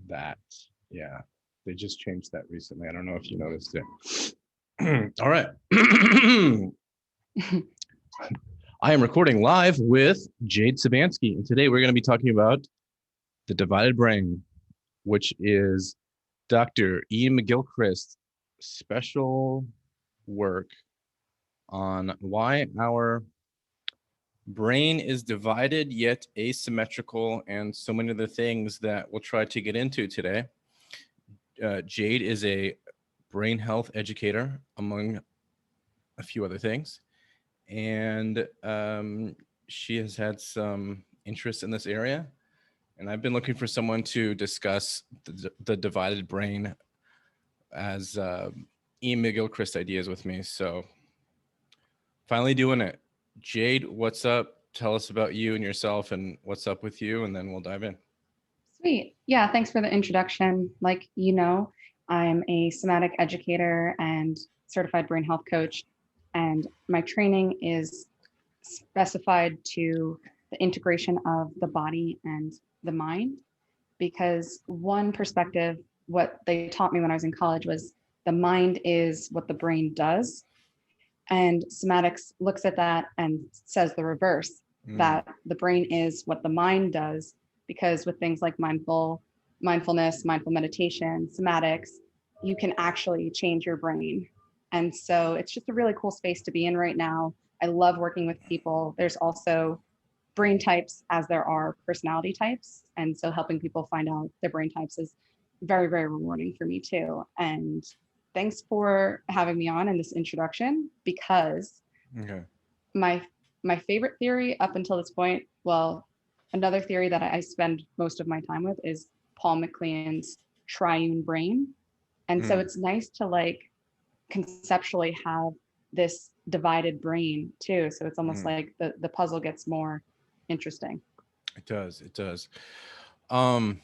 that. Yeah, they just changed that recently. I don't know if you noticed it. All right. I am recording live with Jade Sabansky, and today we're going to be talking about the divided brain, which is Dr. Ian McGilchrist's special work on why our brain is divided yet asymmetrical, and so many other things that we'll try to get into today. Jade is a brain health educator, among a few other things, and she has had some interest in this area. And I've been looking for someone to discuss the divided brain as Ian McGilchrist ideas with me. So finally doing it. Jade, what's up? Tell us about you and yourself and what's up with you, and then we'll dive in. Sweet. Yeah, thanks for the introduction. Like I'm a somatic educator and certified brain health coach, and my training is specified to the integration of the body and the mind. Because one perspective, what they taught me when I was in college was the mind is what the brain does. And somatics looks at that and says the reverse, that the brain is what the mind does, because with things like mindfulness, mindful meditation, somatics, you can actually change your brain. And so it's just a really cool space to be in right now. I love working with people. There's also brain types as there are personality types. And so helping people find out their brain types is very, very rewarding for me too. And thanks for having me on in this introduction, because Okay. my my favorite theory up until this point, well, another theory that I spend most of my time with is Paul MacLean's triune brain. And so it's nice to like conceptually have this divided brain too. So it's almost like the puzzle gets more interesting. It does. It does. Um,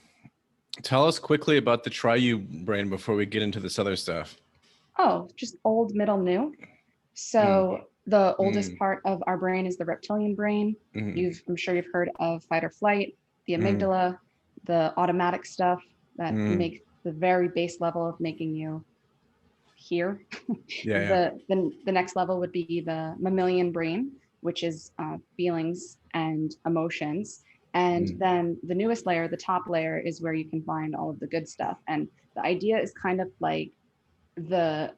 Tell us quickly about the triune brain before we get into this other stuff. Oh, just old, middle, new. Mm, So the oldest part of our brain is the reptilian brain. mm, I'm sure you've heard of fight or flight, the mm, amygdala, the automatic stuff that mm. makes the very base level of making you hear. Yeah, yeah. The next level would be the mammalian brain, which is feelings and emotions. And Mm, then the newest layer, the top layer, is where you can find all of the good stuff. And the idea is kind of like the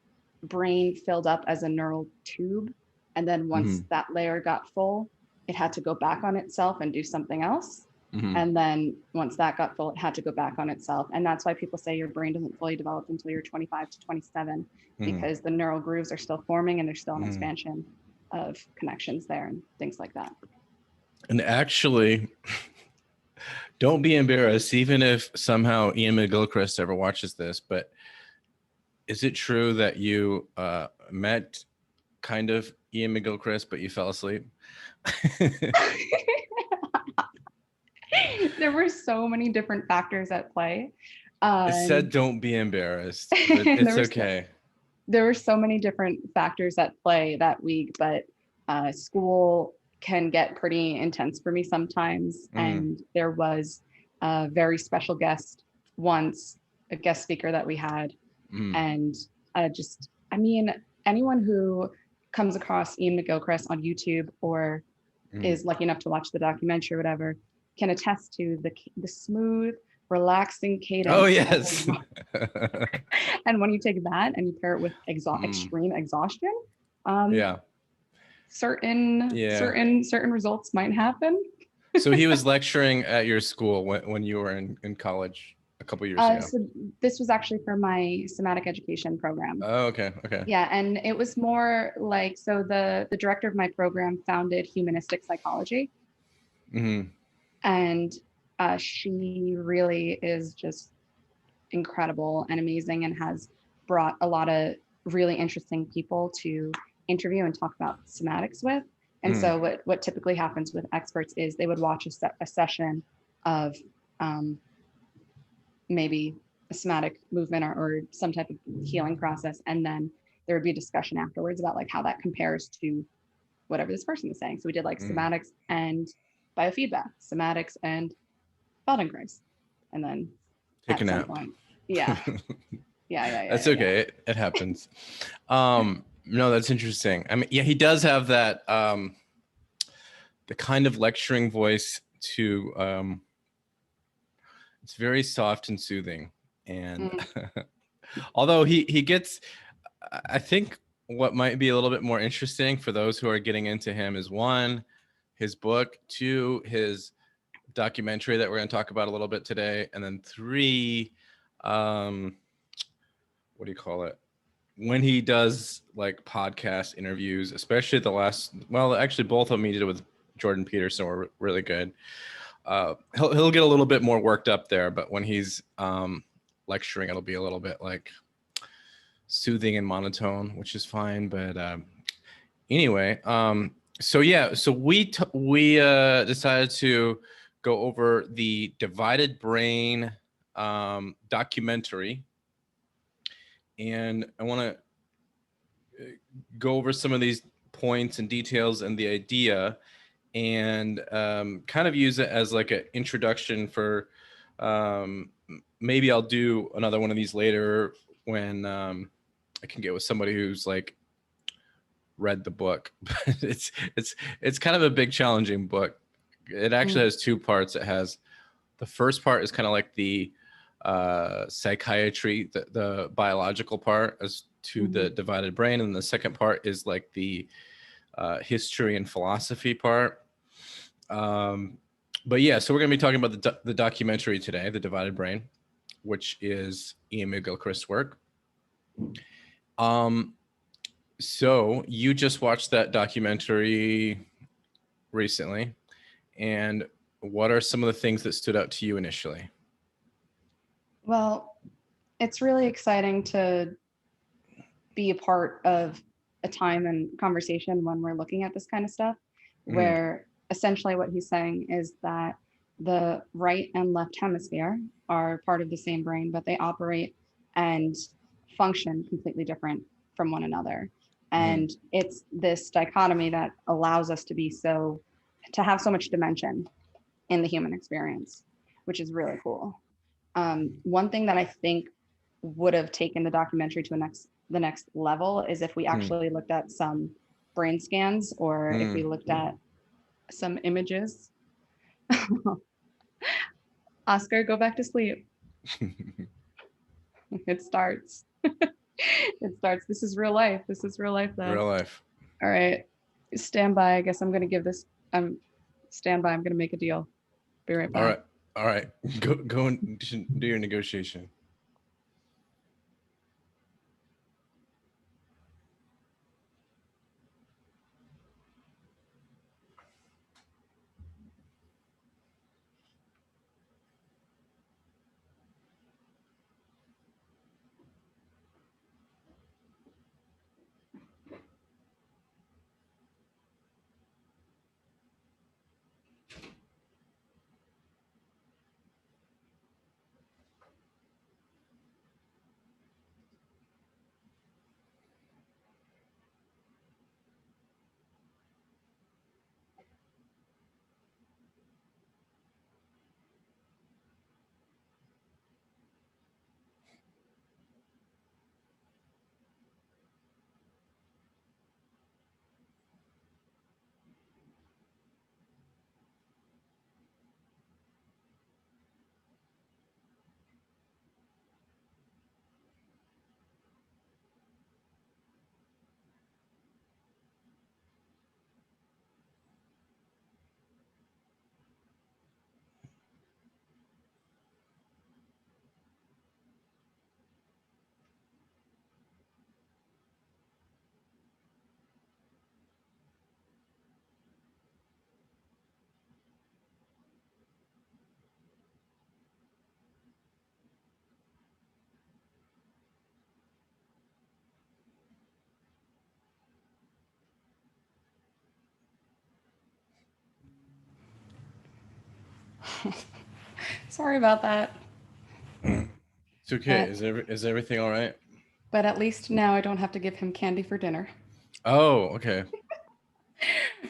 brain filled up as a neural tube. And then once mm, that layer got full, it had to go back on itself and do something else. mm, And then once that got full, it had to go back on itself. And that's why people say your brain doesn't fully develop until you're 25 to 27, mm, because the neural grooves are still forming and there's still an mm. expansion of connections there and things like that. And actually, don't be embarrassed, even if somehow Ian McGilchrist ever watches this. But is it true that you met kind of Ian McGilchrist, but you fell asleep? There were so many different factors at play. It said, Um, "Don't be embarrassed," but there it's were so, okay. there were so many different factors at play that week, but school can get pretty intense for me sometimes. Mm, And there was a very special guest once, a guest speaker that we had. mm, And I mean, anyone who comes across Ian McGilchrist on YouTube or mm. is lucky enough to watch the documentary or whatever can attest to the smooth, relaxing Oh cadence of his yes. voice. And when you take that and you pair it with Mm, extreme exhaustion, um, yeah, yeah. certain results might happen. So he was lecturing at your school when you were in college a couple years ago. So this was actually for my somatic education program. Oh, okay, okay. Yeah, and it was more like, so the director of my program founded humanistic psychology, Mm-hmm. and she really is just incredible and amazing and has brought a lot of really interesting people to interview and talk about somatics with. And Mm, so what typically happens with experts is they would watch a session of um, maybe a somatic movement or some type of healing process, and then there would be a discussion afterwards about like how that compares to whatever this person is saying. So we did like mm. somatics and biofeedback, somatics and Feldenkrais, and then Take a at some nap. point. Yeah. That's Yeah. okay. It happens. No, that's interesting. I mean, yeah, he does have that the kind of lecturing voice to it's very soft and soothing. And Mm, although he gets, I think what might be a little bit more interesting for those who are getting into him is one, his book, two, his documentary that we're going to talk about a little bit today, and then three, what do you call it? When he does like podcast interviews, especially the last, well, actually both of them he did with Jordan Peterson were really good. He'll get a little bit more worked up there, but when he's lecturing, it'll be a little bit like soothing and monotone, which is fine. But anyway, so yeah, so we decided to go over the Divided Brain documentary, and I want to go over some of these points and details and the idea, and kind of use it as like an introduction for maybe I'll do another one of these later when I can get with somebody who's like read the book. But it's kind of a big challenging book. It actually mm, has two parts. It has the first part is kind of like the psychiatry, the biological part as to the mhm. divided brain, and the second part is like the history and philosophy part. Um, but yeah, so we're going to be talking about the documentary today, The Divided Brain, which is Ian McGilchrist's work. Um, so you just watched that documentary recently, and what are some of the things that stood out to you initially? Well, it's really exciting to be a part of a time and conversation when we're looking at this kind of stuff, Mm, where essentially what he's saying is that the right and left hemisphere are part of the same brain, but they operate and function completely different from one another. mm, And it's this dichotomy that allows us to have so much dimension in the human experience, which is really cool. One thing that I think would have taken the documentary to the next level is if we mm, actually looked at some brain scans or if we mm. looked at some images. Oscar, go back to sleep. It starts. It starts. This is real life. This is real life though. Real life. All right. Stand by. I guess I'm gonna give this stand by. I'm gonna make a deal. Be right All back. right. All right. Go and do your negotiation. Sorry about that. It's okay. But Is everything all right? but at least now I don't have to give him candy for dinner. Oh, okay.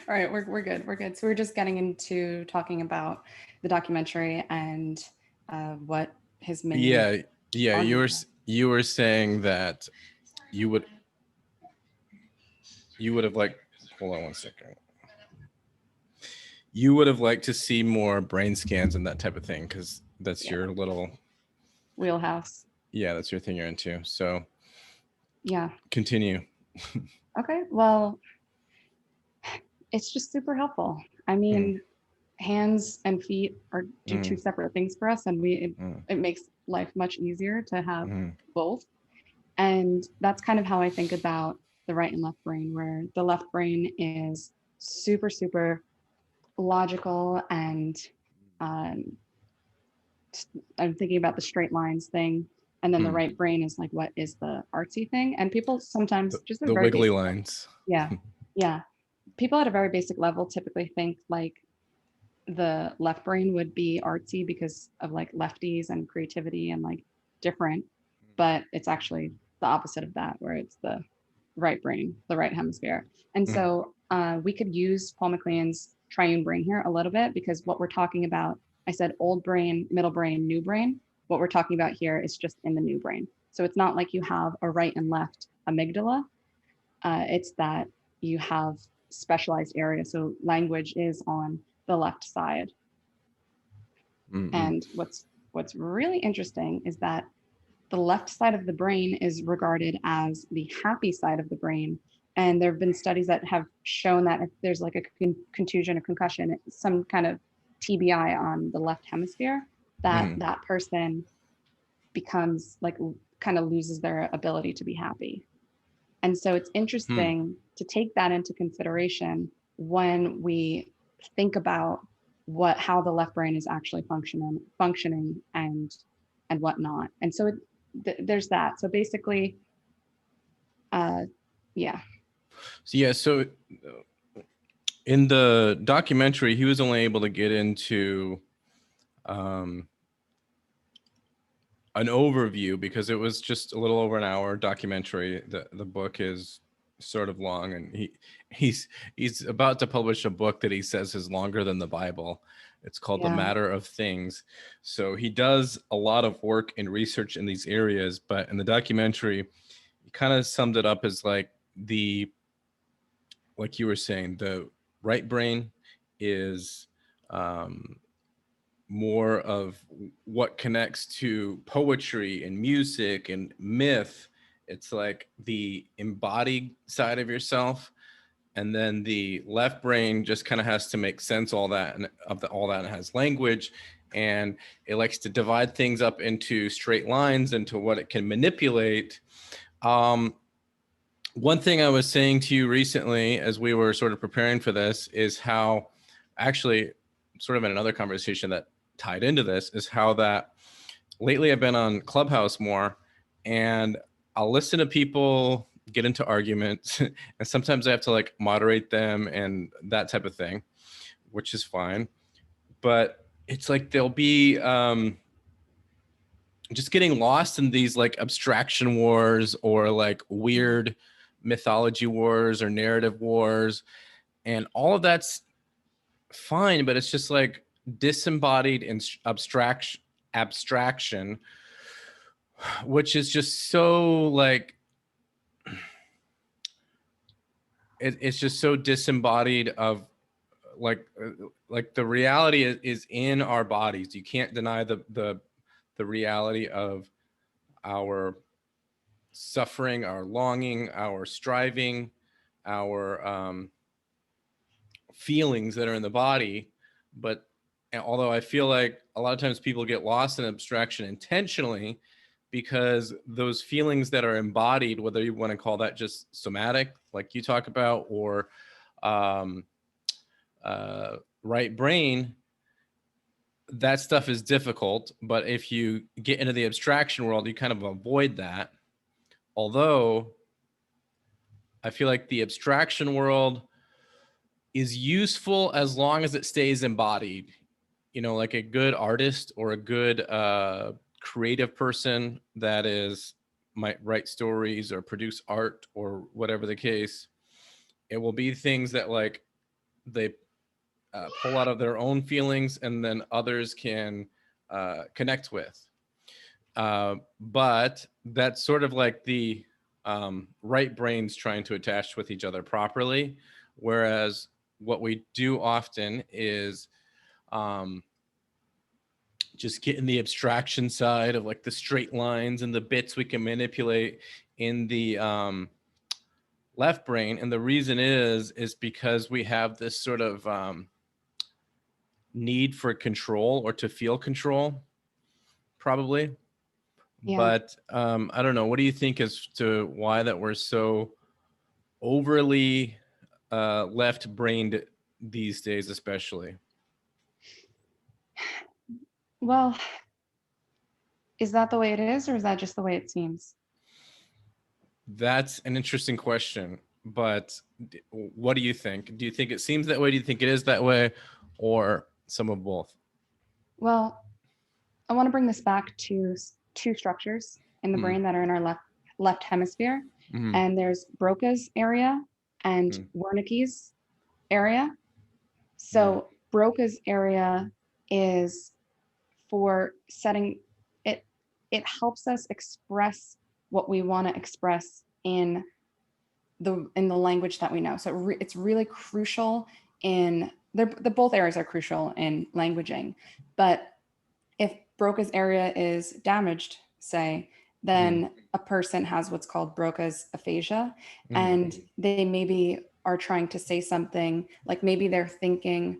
All right, we're good. We're good. So we're just getting into talking about the documentary and what his main Yeah, argument. you were saying that you would have like, hold on one second. You would have liked to see more brain scans and that type of thing, because that's Yeah, your little, wheelhouse. yeah, that's your thing you're into. So Yeah. continue. Okay. Well, it's just super helpful. I Mm, mean, hands and feet are do two mm, separate things for us, and mm, it makes life much easier to have mm, both. And that's kind of how I think about the right and left brain, where the left brain is super, super logical and um, I'm thinking about the straight lines thing. And then the mm. right brain is like, what is the artsy thing? And people sometimes just at a The very wiggly basic, lines. yeah, yeah. People at a very basic level typically think like the left brain would be artsy because of like lefties and creativity and like different, but it's actually the opposite of that, where it's the right brain, the right hemisphere. And Mm, so we could use Paul MacLean's triune brain here a little bit, because what we're talking about, I said old brain, middle brain, new brain. What we're talking about here is just in the new brain. So it's not like you have a right and left amygdala. It's that you have specialized areas. So language is on the left side. mm, mm, And what's really interesting is that the left side of the brain is regarded as the happy side of the brain. And there have been studies that have shown that if there's like a contusion, a concussion, some kind of TBI on the left hemisphere, that mm, that person becomes like kind of loses their ability to be happy. And so it's mm. interesting to take that into consideration when we think about what how the left brain is actually functioning and whatnot. And so there's that. So basically, uh, yeah, So yeah, so in the documentary, he was only able to get into um, an overview because it was just a little over an hour documentary. The book is sort of long, and he's about to publish a book that he says is longer than the Bible. It's called The yeah, Matter of Things. So he does a lot of work and research in these areas, but in the documentary, he kind of summed it up as like you were saying, the right brain is um, more of what connects to poetry and music and myth. It's like the embodied side of yourself, and then the left brain just kind of has to make sense all that and all that, and has language, and it likes to divide things up into straight lines into what it can manipulate. um, One thing I was saying to you recently as we were sort of preparing for this is how, actually, sort of in another conversation that tied into this, is how that lately I've been on Clubhouse more, and I'll listen to people get into arguments and sometimes I have to like moderate them and that type of thing, which is fine. But it's like they'll be just getting lost in these like abstraction wars or like weird mythology wars or narrative wars, and all of that's fine, but it's just like disembodied in abstraction, which is just so like it's just so disembodied of like like the reality is in our bodies. You can't deny the reality of our suffering, our longing, our striving, our feelings that are in the body. But although I feel like a lot of times people get lost in abstraction intentionally, because those feelings that are embodied, whether you want to call that just somatic, like you talk about, or um, right brain, that stuff is difficult. But if you get into the abstraction world, you kind of avoid that. Although I feel like the abstraction world is useful as long as it stays embodied. You know, like a good artist or a good creative person that is might write stories or produce art or whatever the case. It will be things that like they pull out of their own feelings and then others can connect with. But that's sort of like the right brains trying to attach with each other properly. Whereas what we do often is um, just getting the abstraction side of like the straight lines and the bits we can manipulate in the left brain. And the reason is because we have this sort of need for control or to feel control, probably. Yeah. But I don't know. What do you think as to why that we're so overly left-brained these days, especially? Well, is that the way it is, or is that just the way it seems? That's an interesting question. But what do you think? Do you think it seems that way? Do you think it is that way, or some of both? Well, I want to bring this back to two structures in the Mm, brain that are in our left hemisphere, mm, and there's Broca's area and mm, Wernicke's area. mm, So Broca's area is for setting it. It helps us express what we want to express in the language that we know. So it's really crucial in the both areas are crucial in languaging, but if Broca's area is damaged, say, mm, then a person has what's called Broca's aphasia, mm, and they maybe are trying to say something like maybe they're thinking,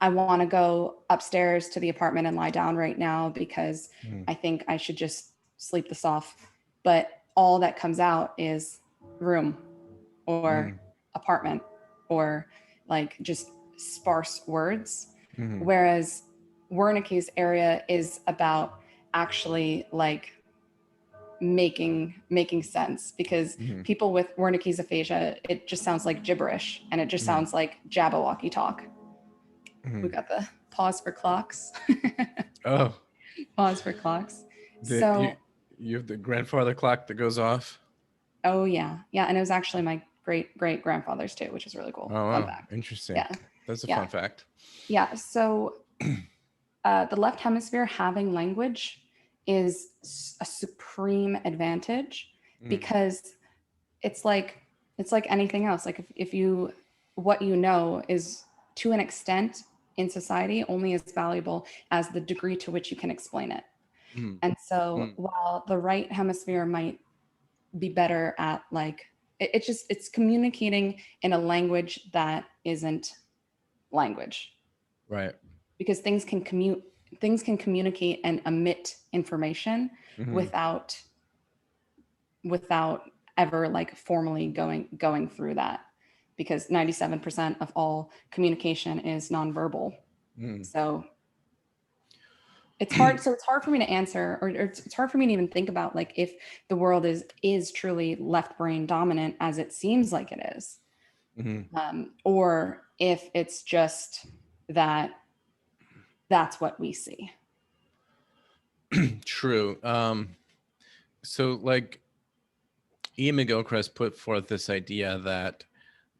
I want to go upstairs to the apartment and lie down right now because mm, I think I should just sleep this off. But all that comes out is room or mm, apartment or like just sparse words. mm, Whereas Wernicke's area is about actually like making sense because mm, people with Wernicke's aphasia, it just sounds like gibberish and it just mm, sounds like Jabberwocky talk. We mm. got the pause for clocks. Oh, Pause for clocks. the So, you have the grandfather clock that goes off. oh yeah, yeah, and it was actually my great grandfather's too, which is really cool. Oh, Fun wow, fact. interesting. Yeah, That's a yeah, fun fact. yeah. So the left hemisphere having language is a supreme advantage Mm, because it's like it's like anything else. Like if you what you know is to an extent in society only as valuable as the degree to which you can explain it. mm, And so mm. while the right hemisphere might be better at like it's just it's communicating in a language that isn't language Right. because things can communicate and emit information Hmm. without without ever like formally going through that because 97% of all communication is nonverbal. Mm. So it's hard for me to answer or it's hard for me to even think about like if the world is truly left brain dominant as it seems like it is, Hmm. or if it's just that that's what we see. True. So like Ian McGilchrist put forth this idea that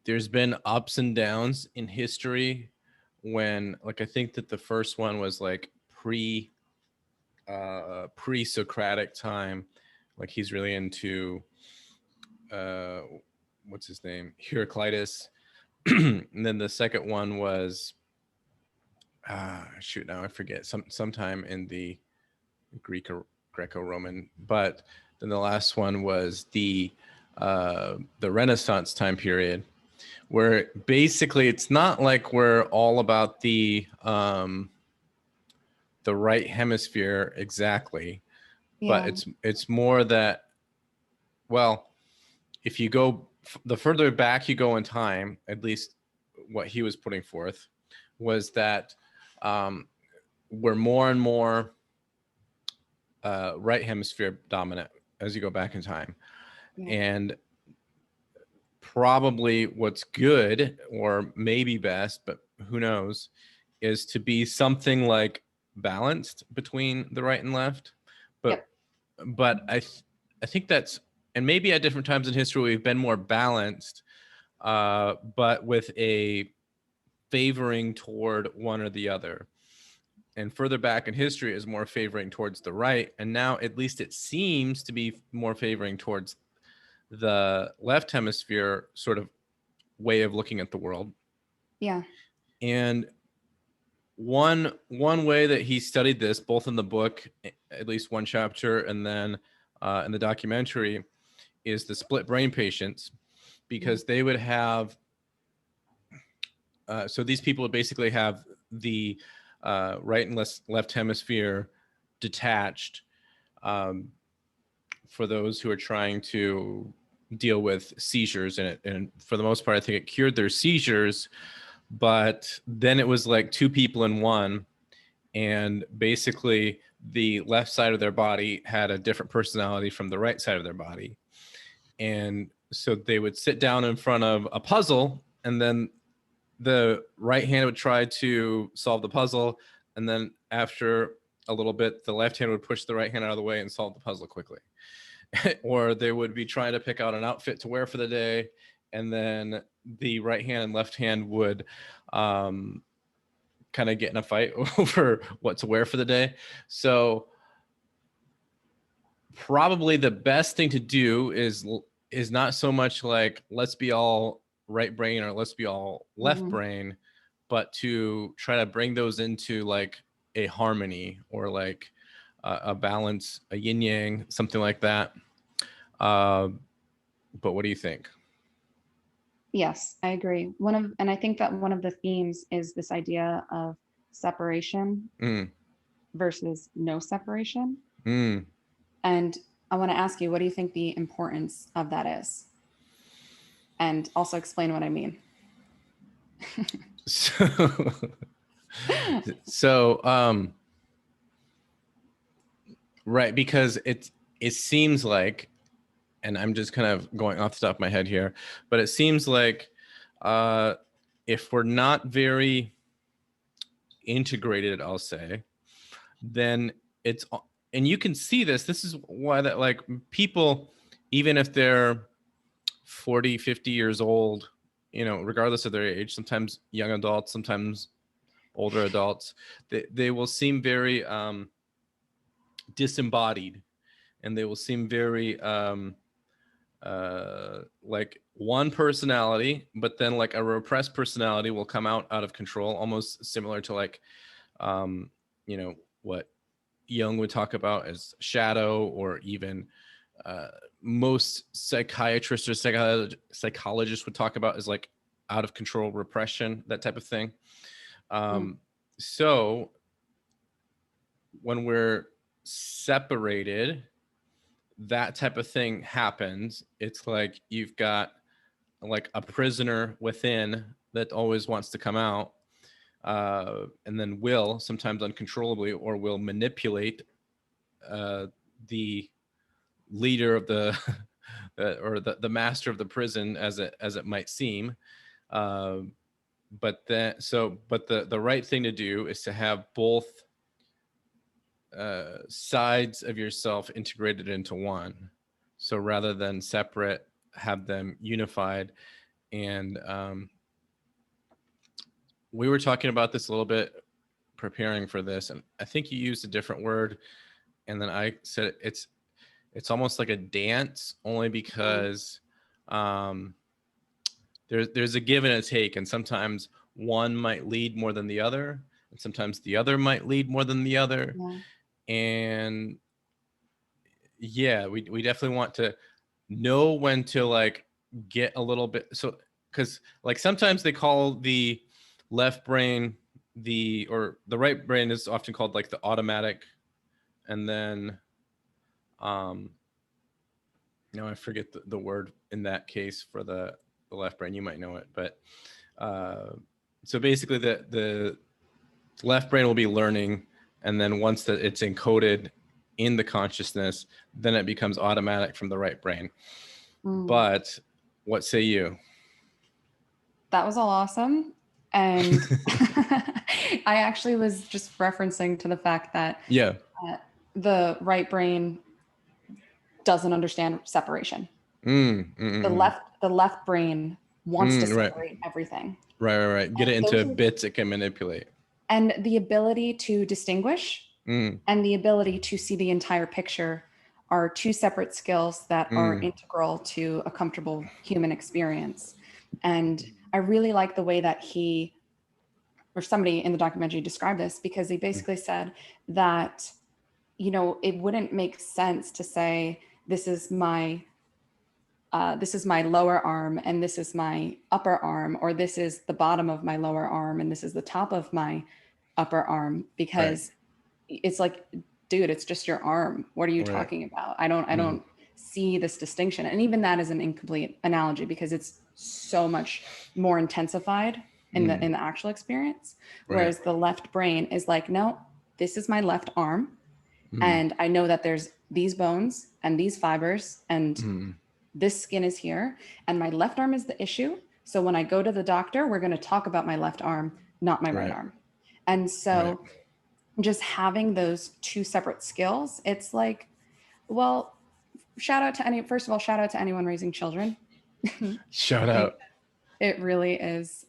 there's been ups and downs in history when like I think that the first one was like pre-Socratic time. Like he's really into uh what's his name? Heraclitus. And then the second one was shoot, now I forget, sometime in the Greek or Greco-Roman. But then the last one was the Renaissance time period, where basically it's not like we're all about the right hemisphere exactly, but Yeah. it's more that, well, if you go the further back you go in time, at least what he was putting forth was that um, we're more and more right hemisphere dominant as you go back in time. Yeah. And probably what's good or maybe best, but who knows, is to be something like balanced between the right and left. But Yep. I think that's, and maybe at different times in history we've been more balanced, but with a favoring toward one or the other. and further back in history is more favoring towards the right. And now at least it seems to be more favoring towards the left hemisphere sort of way of looking at the world. Yeah. And one way that he studied this, both in the book, at least one chapter, and then in the documentary, is the split brain patients, because they would have so these people would basically have the right and left hemisphere detached, for those who are trying to deal with seizures. And for the most part, I think it cured their seizures, but then it was like two people in one, and basically the left side of their body had a different personality from the right side of their body. And so they would sit down in front of a puzzle, and then the right hand would try to solve the puzzle, and then after a little bit the left hand would push the right hand out of the way and solve the puzzle quickly. Or they would be trying to pick out an outfit to wear for the day, and then the right hand and left hand would kind of get in a fight over what to wear for the day. So probably the best thing to do is not so much like let's be all right brain or let's be all left brain, but to try to bring those into like a harmony, or like a balance, a yin yang, something like that. But what do you think? Yes, I agree. And I think that one of the themes is this idea of separation versus no separation. And I want to ask you, what do you think the importance of that is? And also explain what I mean. So, right, because it seems like, and I'm just kind of going off the top of my head here, but it seems like if we're not very integrated, I'll say, then it's, and you can see this is why that, like, people, even if they're 40, 50 years old, you know, regardless of their age, sometimes young adults, sometimes older adults, they will seem very disembodied, and they will seem very like one personality, but then like a repressed personality will come out of control, almost similar to like you know, what Jung would talk about as shadow, or even most psychiatrists or psychologists would talk about as like out of control repression, that type of thing. So when we're separated, that type of thing happens. It's like you've got like a prisoner within that always wants to come out, and then will sometimes uncontrollably, or will manipulate the leader of the or the master of the prison, as it might seem. But the right thing to do is to have both sides of yourself integrated into one. So rather than separate, have them unified. And we were talking about this a little bit preparing for this, and I think you used a different word, and then I said it's almost like a dance, only because there's a give and a take, and sometimes one might lead more than the other, and sometimes the other might lead more than the other. And yeah, we definitely want to know when to like get a little bit, so because like sometimes they call the left brain or the right brain is often called like the automatic, and then no, I forget the word in that case for the left brain. You might know it, but so basically the left brain will be learning, and then once that it's encoded in the consciousness, then it becomes automatic from the right brain. But what say you? That was all awesome. And I actually was just referencing to the fact that the right brain doesn't understand separation. The left brain wants to separate everything. Right. Get it into bits it can manipulate. And the ability to distinguish Mm, and the ability to see the entire picture are two separate skills that are mm, integral to a comfortable human experience. And I really like the way that he, or somebody in the documentary, described this, because he basically said that, it wouldn't make sense to say this is my lower arm and this is my upper arm, or this is the bottom of my lower arm and this is the top of my upper arm, right, because it's like, dude, it's just your arm. What are you right. talking about? I Mm, don't see this distinction. And even that is an incomplete analogy, because it's so much more intensified mm, in the actual experience. right. Whereas the left brain is like, no, this is my left arm. Mm, And I know that there's these bones and these fibers and mm, this skin is here, and my left arm is the issue. So when I go to the doctor, we're going to talk about my left arm, not my right right, arm. And right. so just having those two separate skills, it's like, well, first of all, shout out to anyone raising children. Shout it, out. it really is.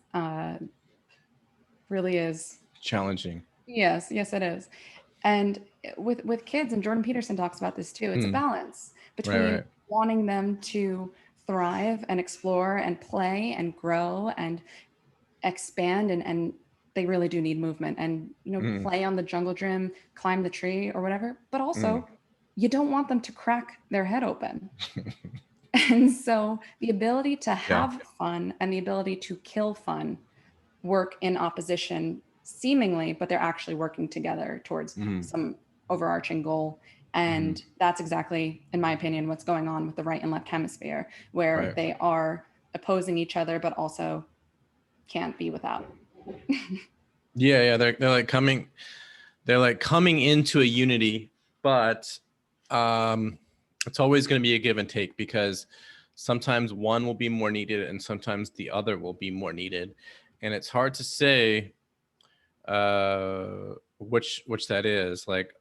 Challenging. Yes, it is. And with kids, and Jordan Peterson talks about this too, it's a Mm, balance right, between right. wanting them to thrive and explore and play and grow and expand, and they really do need movement, and Mm, play on the jungle gym, climb the tree or whatever. But mm. also, you don't want them to crack their head open. And so the ability to Yeah. have fun and the ability to kill fun work in opposition seemingly, but they're actually working together towards Mm, some overarching goal. mm, And that's exactly, in my opinion, what's going on with the right and left hemisphere, where right. they are opposing each other, but also can't be without. Yeah, yeah. They're like coming into a unity, but um, it's always going to be a give and take, because sometimes one will be more needed and sometimes the other will be more needed, and it's hard to say which that is. Like,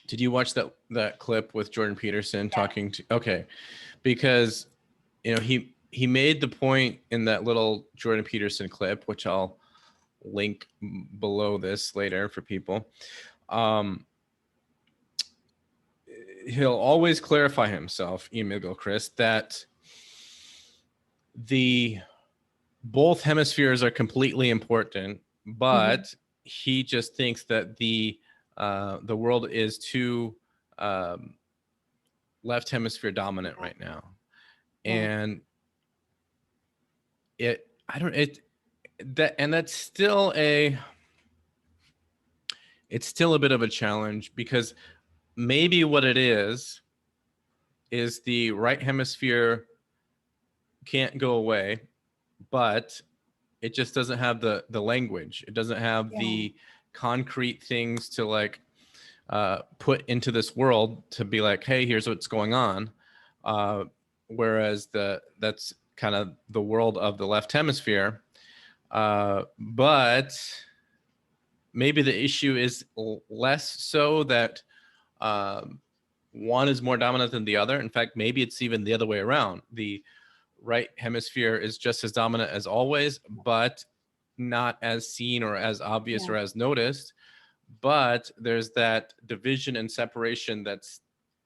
did you watch that clip with Jordan Peterson Yeah. talking to? Okay, because he made the point in that little Jordan Peterson clip, which I'll link below this later for people. Um, he'll always clarify himself, Emil Chris, that the both hemispheres are completely important, Mm-hmm. but he just thinks that the world is too um, left hemisphere dominant Yeah. right now, Yeah. and it I don't it that and that's still a it's still a bit of a challenge, because maybe what it is the right hemisphere can't go away, but it just doesn't have the language. It doesn't have Yeah. the concrete things to like put into this world to be like, hey, here's what's going on. Uh, whereas that's kind of the world of the left hemisphere. But maybe the issue is less so that um, one is more dominant than the other. In fact, maybe it's even the other way around. The right hemisphere is just as dominant as always, but not as seen or as obvious Yeah. or as noticed. But there's that division and separation that's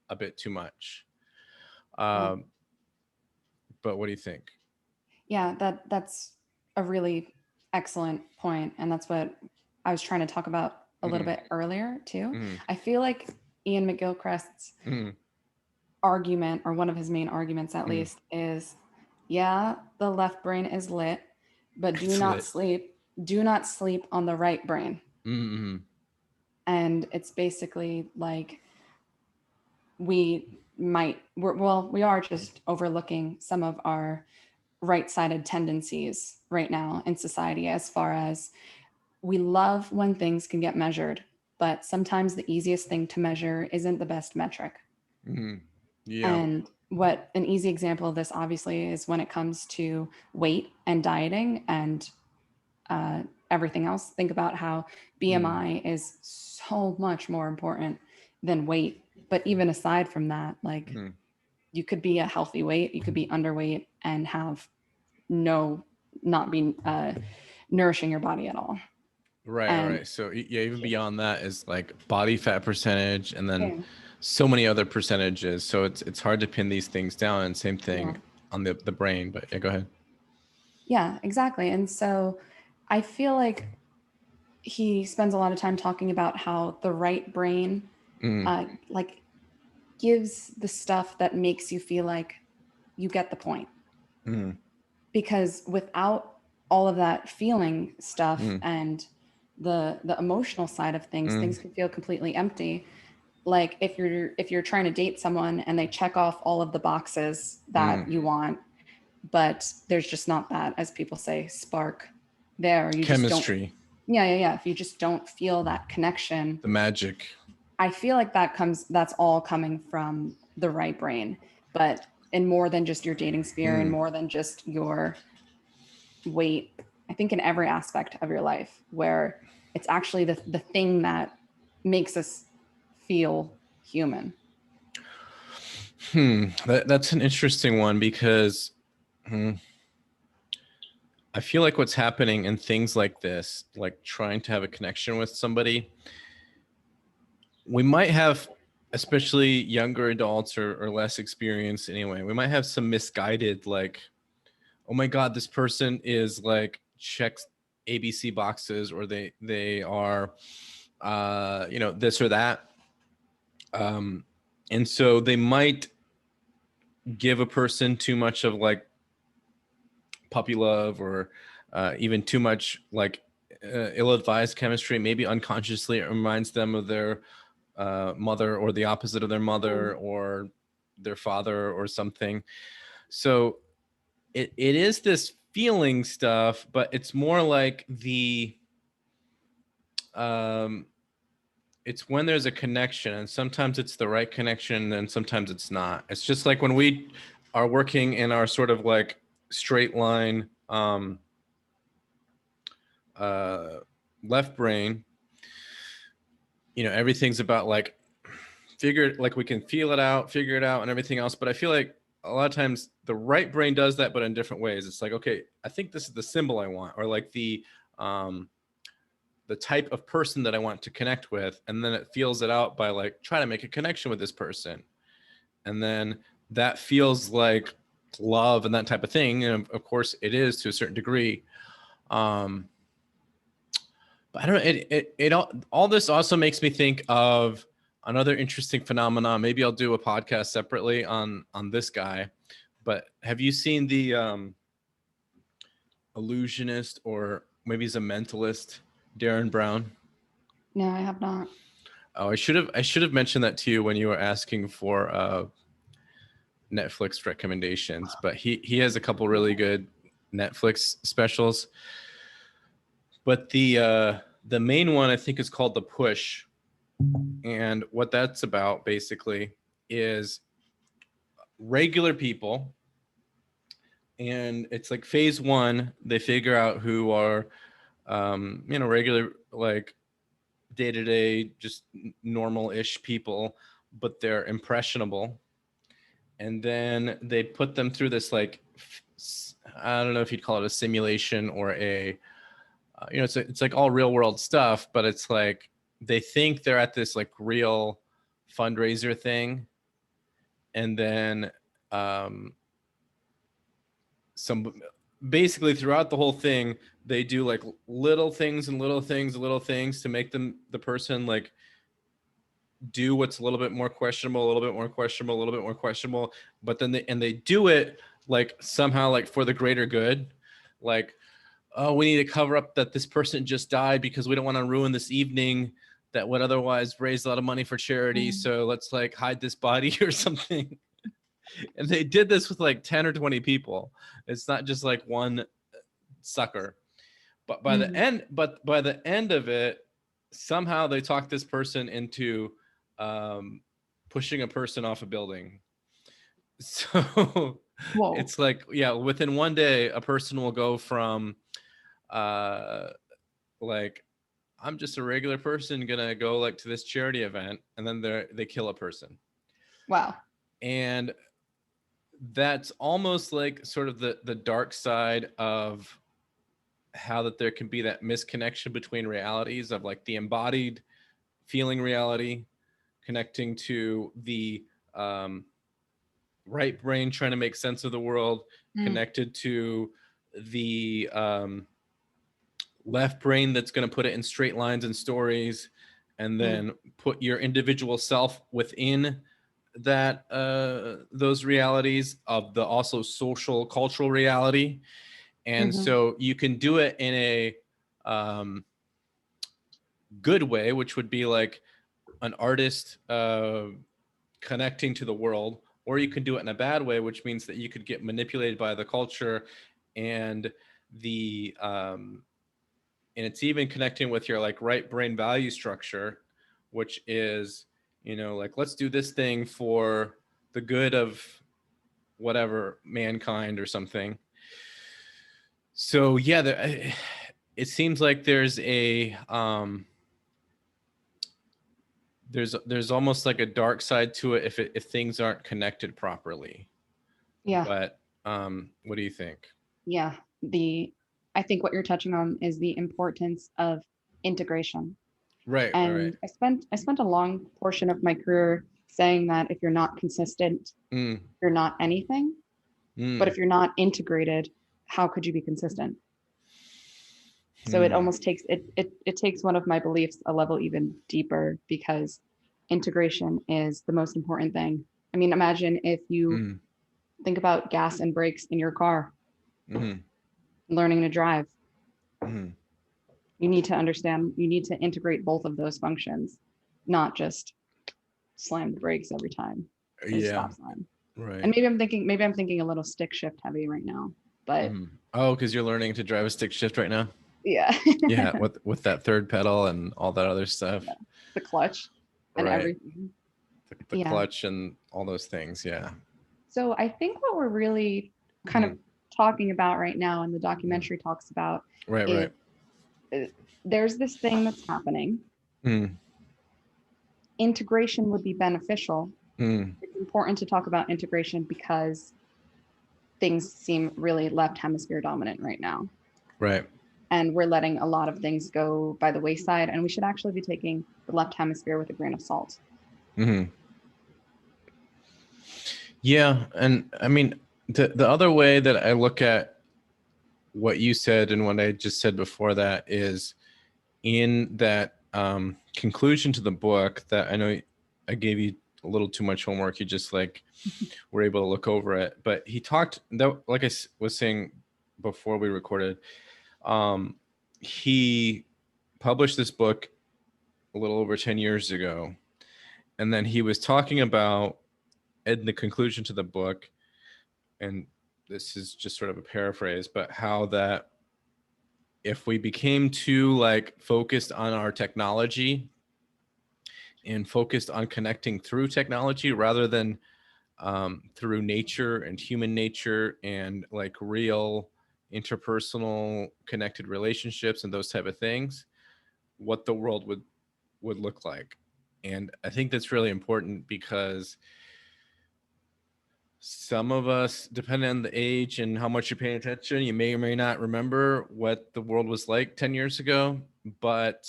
a bit too much. Yeah. Um, but what do you think? Yeah. That's a really excellent point, and that's what I was trying to talk about a little Mm, bit earlier too. mm, I feel like Ian McGilchrist's mm, argument, or one of his main arguments at mm. least, is, yeah, the left brain is lit, but It's lit. do not sleep on the right brain. Mm-hmm. And it's basically like, we are just overlooking some of our right-sided tendencies right now in society, as far as we love when things can get measured, but sometimes the easiest thing to measure isn't the best metric. Mm-hmm. Yeah. And what an easy example of this, obviously, is when it comes to weight and dieting and everything else. Think about how Mm, BMI is so much more important than weight. But even aside from that, like, mm, you could be a healthy weight, you could be underweight and have no, not be nourishing your body at all. And Right. So yeah, even beyond that is like body fat percentage, and then yeah, so many other percentages. So it's hard to pin these things down. And same yeah, thing on the brain. But yeah, go ahead. yeah, exactly. And so I feel like he spends a lot of time talking about how the right brain, Mm, like, gives the stuff that makes you feel like you get the point. mm, Because without all of that feeling stuff mm, and the emotional side of things, mm, things can feel completely empty. Like if you're trying to date someone and they check off all of the boxes that mm. you want, but there's just not that, as people say, spark there. You just don't. Chemistry, Yeah. If you just don't feel that connection, the magic. I feel like that's all coming from the right brain, but in more than just your dating sphere and Mm. more than just your weight. I think in every aspect of your life, where it's actually the thing that makes us feel human. That's an interesting one because hmm, I feel like what's happening in things like this, like trying to have a connection with somebody, we might have, especially younger adults or less experienced anyway, we might have some misguided, like, oh my God, this person is like checks ABC boxes, or they are, this or that. Um, and so they might give a person too much of like puppy love, or even too much like ill-advised chemistry. Maybe unconsciously it reminds them of their mother, or the opposite of their mother, Mm. or their father or something. So it is this feeling stuff, but it's more like um, it's when there's a connection, and sometimes it's the right connection and sometimes it's not. It's just like when we are working in our sort of like straight line uh, left brain, everything's about like like we can feel it out, figure it out, and everything else. But I feel like a lot of times the right brain does that, but in different ways. It's like, okay, I think this is the symbol I want, or like um, the type of person that I want to connect with, and then it feels it out by like trying to make a connection with this person, and then that feels like love and that type of thing. And of course, it is to a certain degree. Um, but I don't know. It all this also makes me think of another interesting phenomenon. Maybe I'll do a podcast separately on this guy. But have you seen the illusionist, or maybe he's a mentalist, Darren Brown? No, I have not. Oh, I should have mentioned that to you when you were asking for Netflix recommendations. But he has a couple really good Netflix specials. But the main one I think is called The Push. And what that's about basically is regular people. And it's like phase one, they figure out who are, regular, like day to day, just normal ish people, but they're impressionable. And then they put them through this, like, I don't know if you'd call it a simulation or it's like all real world stuff, but it's like they think they're at this like real fundraiser thing, and then um, some basically throughout the whole thing they do like little things and little things and little things to make the person like do what's a little bit more questionable, a little bit more questionable, a little bit more questionable, but then they do it like somehow like for the greater good, like, oh, we need to cover up that this person just died because we don't want to ruin this evening that would otherwise raise a lot of money for charity. Mm. So let's like hide this body or something. And they did this with like 10 or 20 people. It's not just like one sucker. But Mm. by the end of it, somehow they talked this person into um, pushing a person off a building. So Whoa. it's like, yeah, within one day, a person will go from uh, like, I'm just a regular person gonna go like to this charity event, and then they kill a person. Wow. And that's almost like sort of the dark side of how that there can be that misconnection between realities of like the embodied feeling reality connecting to the um, right brain trying to make sense of the world, Mm, connected to the left brain that's going to put it in straight lines and stories, and mm, then put your individual self within that those realities of the also social cultural reality. And mhm, so you can do it in a um, good way, which would be like an artist connecting to the world, or you can do it in a bad way, which means that you could get manipulated by the culture and the and it's even connecting with your like right brain value structure, which is, you know, like let's do this thing for the good of whatever mankind or something. So yeah, it seems like there's almost like a dark side to it if things aren't connected properly. yeah, But what do you think? yeah. I think what you're touching on is the importance of integration. Right, right, right. And I spent a long portion of my career saying that if you're not consistent, Mm, you're not anything. But mm, if you're not integrated, how could you be consistent? So it mm, almost takes it takes one of my beliefs a level even deeper, because integration is the most important thing. I mean, imagine if you mm, think about gas and brakes in your car, mm, learning to drive. mm. You need to integrate both of those functions, not just slam the brakes every time at a Yeah, stop sign. And right. maybe I'm thinking a little stick shift heavy right now, but Mm. Oh, because you're learning to drive a stick shift right now. yeah, Yeah, with that third pedal and all that other stuff. yeah, the clutch and Right. everything. The Yeah. clutch and all those things. Yeah. So I think what we're really kind of Mm, talking about right now, and the mm. documentary talks about, Right, is right. there's this thing that's happening. Mm, Integration would be beneficial. mm. It's important to talk about integration because things seem really left hemisphere dominant right now. Right. And we're letting a lot of things go by the wayside. And we should actually be taking the left hemisphere with a grain of salt. Mm. Yeah, and I mean the other way that I look at what you said and what I just said before that is in that conclusion to the book that I know I gave you a little too much homework. You just like were able to look over it, but he talked that like was saying before we recorded, um, he published this book a little over 10 years ago, and then he was talking about in the conclusion to the book, and this is just sort of a paraphrase, but how that if we became too like focused on our technology and focused on connecting through technology rather than through nature and human nature and like real interpersonal connected relationships and those type of things, what the world would look like. And I think that's really important because some of us, depending on the age and how much you're paying attention, you may or may not remember what the world was like 10 years ago, but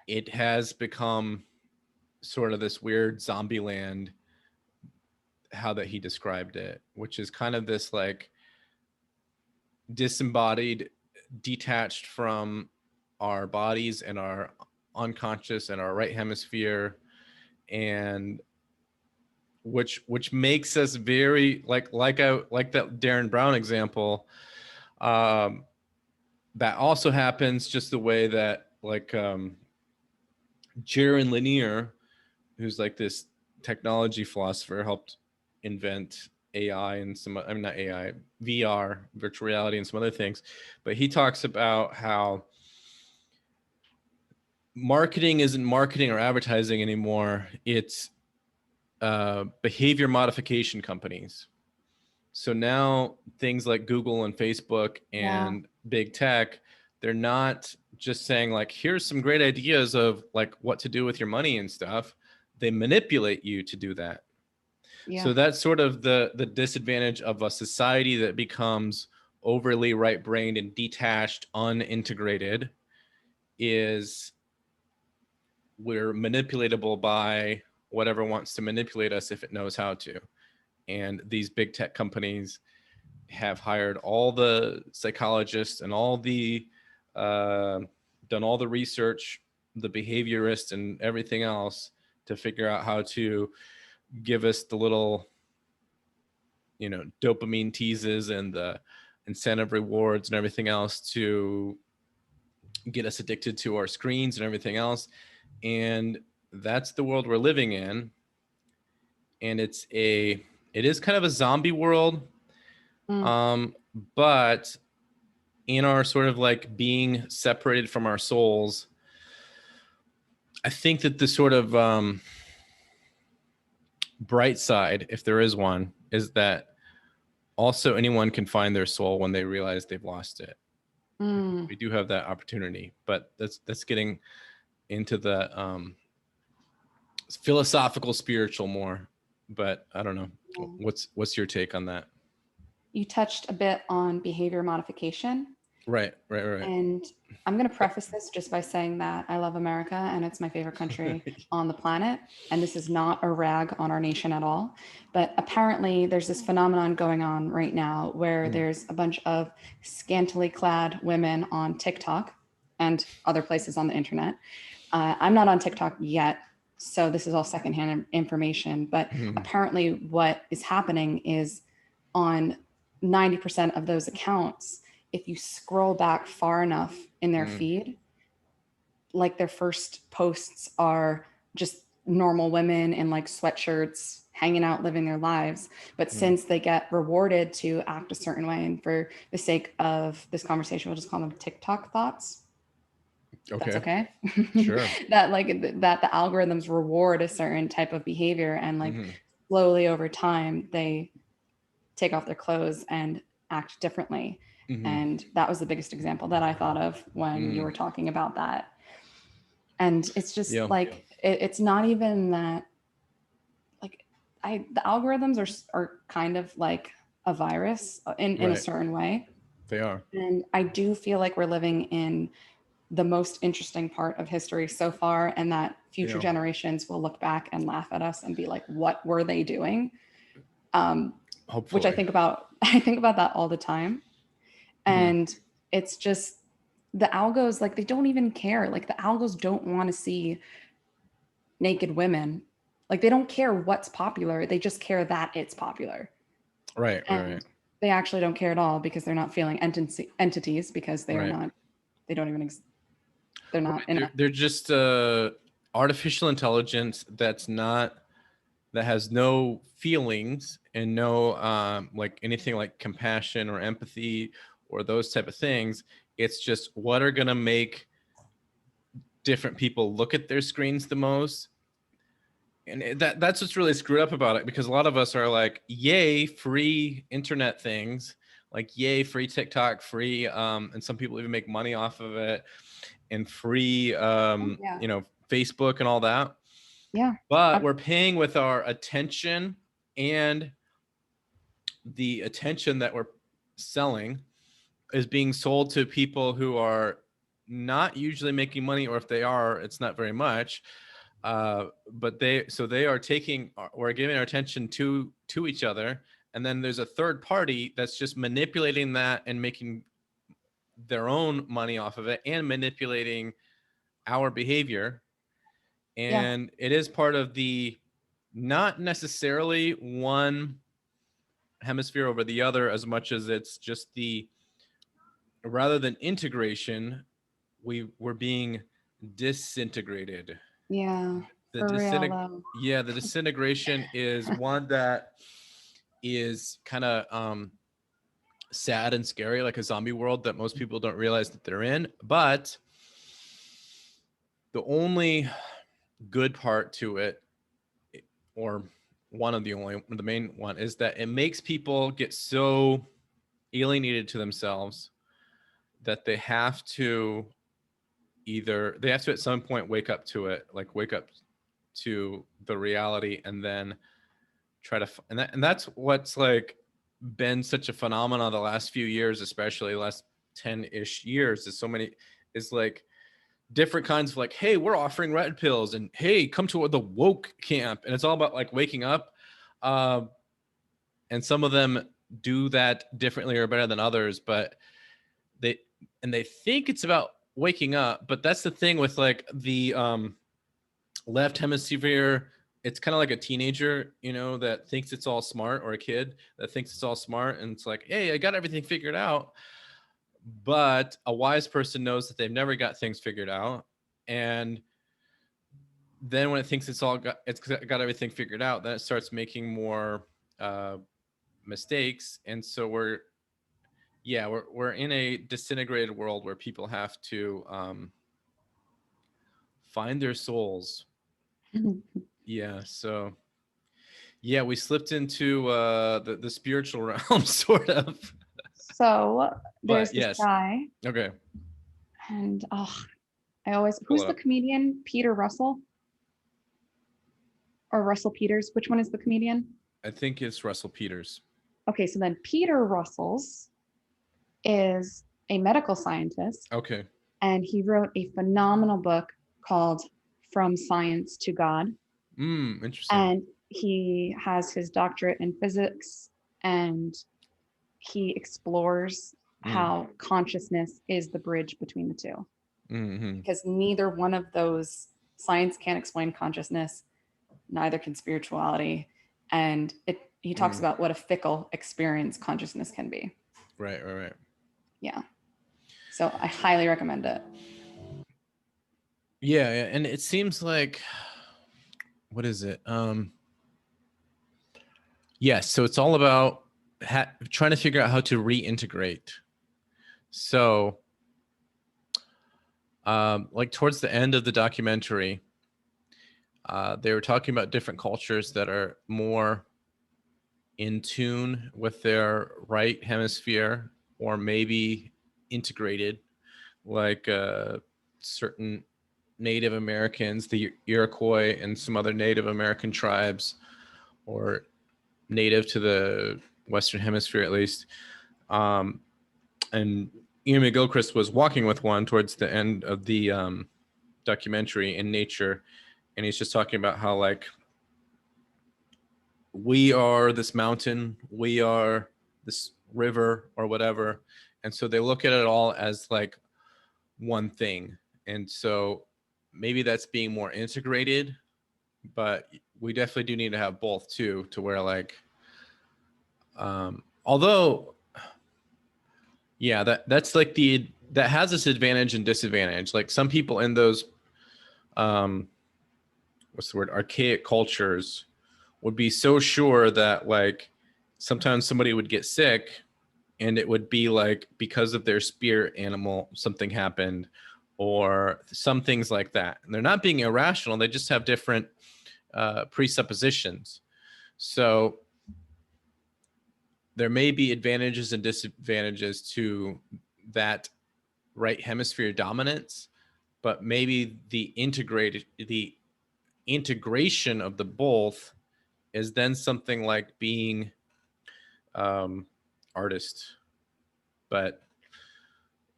it has become sort of this weird zombie land, how that he described it, which is kind of this like disembodied, detached from our bodies and our unconscious and our right hemisphere, and which makes us very like that Darren Brown example. Um, that also happens just the way that like Jaron Lanier, who's like this technology philosopher, helped invent AI and some, I mean, not AI, VR, virtual reality, and some other things. But he talks about how marketing isn't marketing or advertising anymore. It's behavior modification companies. So now things like Google and Facebook Yeah. and big tech, they're not just saying like, here's some great ideas of like what to do with your money and stuff. They manipulate you to do that. Yeah. So that's sort of the disadvantage of a society that becomes overly right-brained and detached, unintegrated, is we're manipulatable by whatever wants to manipulate us if it knows how to. And these big tech companies have hired all the psychologists and all the done all the research, the behaviorists and everything else to figure out how to give us the little, dopamine teases and the incentive rewards and everything else to get us addicted to our screens and everything else. And that's the world we're living in. And it is kind of a zombie world. Mm. But in our sort of like being separated from our souls, I think that the sort of bright side, if there is one, is that also anyone can find their soul when they realize they've lost it. Mm. We do have that opportunity, but that's getting into the philosophical, spiritual more. But I don't know. Yeah. What's your take on that? You touched a bit on behavior modification. Right. And I'm going to preface this just by saying that I love America and it's my favorite country on the planet. And this is not a rag on our nation at all. But apparently, there's this phenomenon going on right now where there's a bunch of scantily clad women on TikTok and other places on the internet. I'm not on TikTok yet. So this is all secondhand information. But apparently, what is happening is on 90% of those accounts, if you scroll back far enough in their feed, like their first posts are just normal women in like sweatshirts hanging out living their lives, but since they get rewarded to act a certain way, and for the sake of this conversation we'll just call them TikTok thoughts. That's okay. Sure. That the algorithms reward a certain type of behavior, and like slowly over time they take off their clothes and act differently. And that was the biggest example that I thought of when you were talking about that. And it's just like it's not even that, like, the algorithms are kind of like a virus in a certain way. They are. And I do feel like we're living in the most interesting part of history so far, and that future generations will look back and laugh at us and be like, what were they doing? Hopefully. Which I think about that all the time. And it's just the algos, like, they don't even care. Like, the algos don't want to see naked women. Like, they don't care what's popular. They just care that it's popular. Right. They actually don't care at all because they're not feeling entities, because they are not, they don't even they're not they're just artificial intelligence that has no feelings and no like anything like compassion or empathy or those type of things. It's just what are going to make different people look at their screens the most. And that's what's really screwed up about it, because a lot of us are like, yay, free internet things, like yay, free TikTok, free, and some people even make money off of it, and free, Facebook and all that. Yeah. But we're paying with our attention, and the attention that we're selling is being sold to people who are not usually making money, or if they are, it's not very much. But they are taking, we're giving our attention to each other, and then there's a third party that's just manipulating that and making their own money off of it and manipulating our behavior. And it is part of the, not necessarily one hemisphere over the other, as much as it's just the, rather than integration, we're being disintegrated. Yeah. The For real, though. the disintegration is one that is kind of sad and scary, like a zombie world that most people don't realize that they're in. But the only good part to it, or the main one, is that it makes people get so alienated to themselves that they have to at some point wake up to it, like wake up to the reality, and then try to, and that's what's like been such a phenomenon the last few years, especially the last 10-ish years, is like different kinds of like, hey, we're offering red pills, and hey, come to the woke camp, and it's all about like waking up. And some of them do that differently or better than others, but they think it's about waking up. But that's the thing with like the left hemisphere. It's kind of like a teenager, that thinks it's all smart, or a kid that thinks it's all smart, and it's like, hey, I got everything figured out. But a wise person knows that they've never got things figured out, and then when it thinks it's got everything figured out, then it starts making more mistakes. And so we're in a disintegrated world where people have to find their souls. So we slipped into the spiritual realm, sort of. So there's this yes. guy. Okay. And who's the comedian? Peter Russell? Or Russell Peters? Which one is the comedian? I think it's Russell Peters. Okay, so then Peter Russell's is a medical scientist. Okay. And he wrote a phenomenal book called From Science to God. Interesting. And he has his doctorate in physics, and he explores how consciousness is the bridge between the two. Mm-hmm. Because neither one of those, science can't explain consciousness, neither can spirituality. And he talks about what a fickle experience consciousness can be. Right. Yeah. So I highly recommend it. Yeah, and it seems like, what is it? Yes, so it's all about trying to figure out how to reintegrate. So, like towards the end of the documentary, they were talking about different cultures that are more in tune with their right hemisphere, or maybe integrated, like certain Native Americans, the Iroquois, and some other Native American tribes, or native to the Western Hemisphere at least. And Ian McGilchrist was walking with one towards the end of the documentary in nature, and he's just talking about how, like, we are this mountain, we are this river, or whatever. And so they look at it all as like one thing. And so maybe that's being more integrated, but we definitely do need to have both too, to where like, although, that's like that has this advantage and disadvantage. Like some people in those, what's the word, archaic cultures would be so sure that like sometimes somebody would get sick, and it would be like because of their spirit animal, something happened, or some things like that. And they're not being irrational. They just have different presuppositions. So there may be advantages and disadvantages to that right hemisphere dominance, but maybe the integration of the both is then something like being artist. But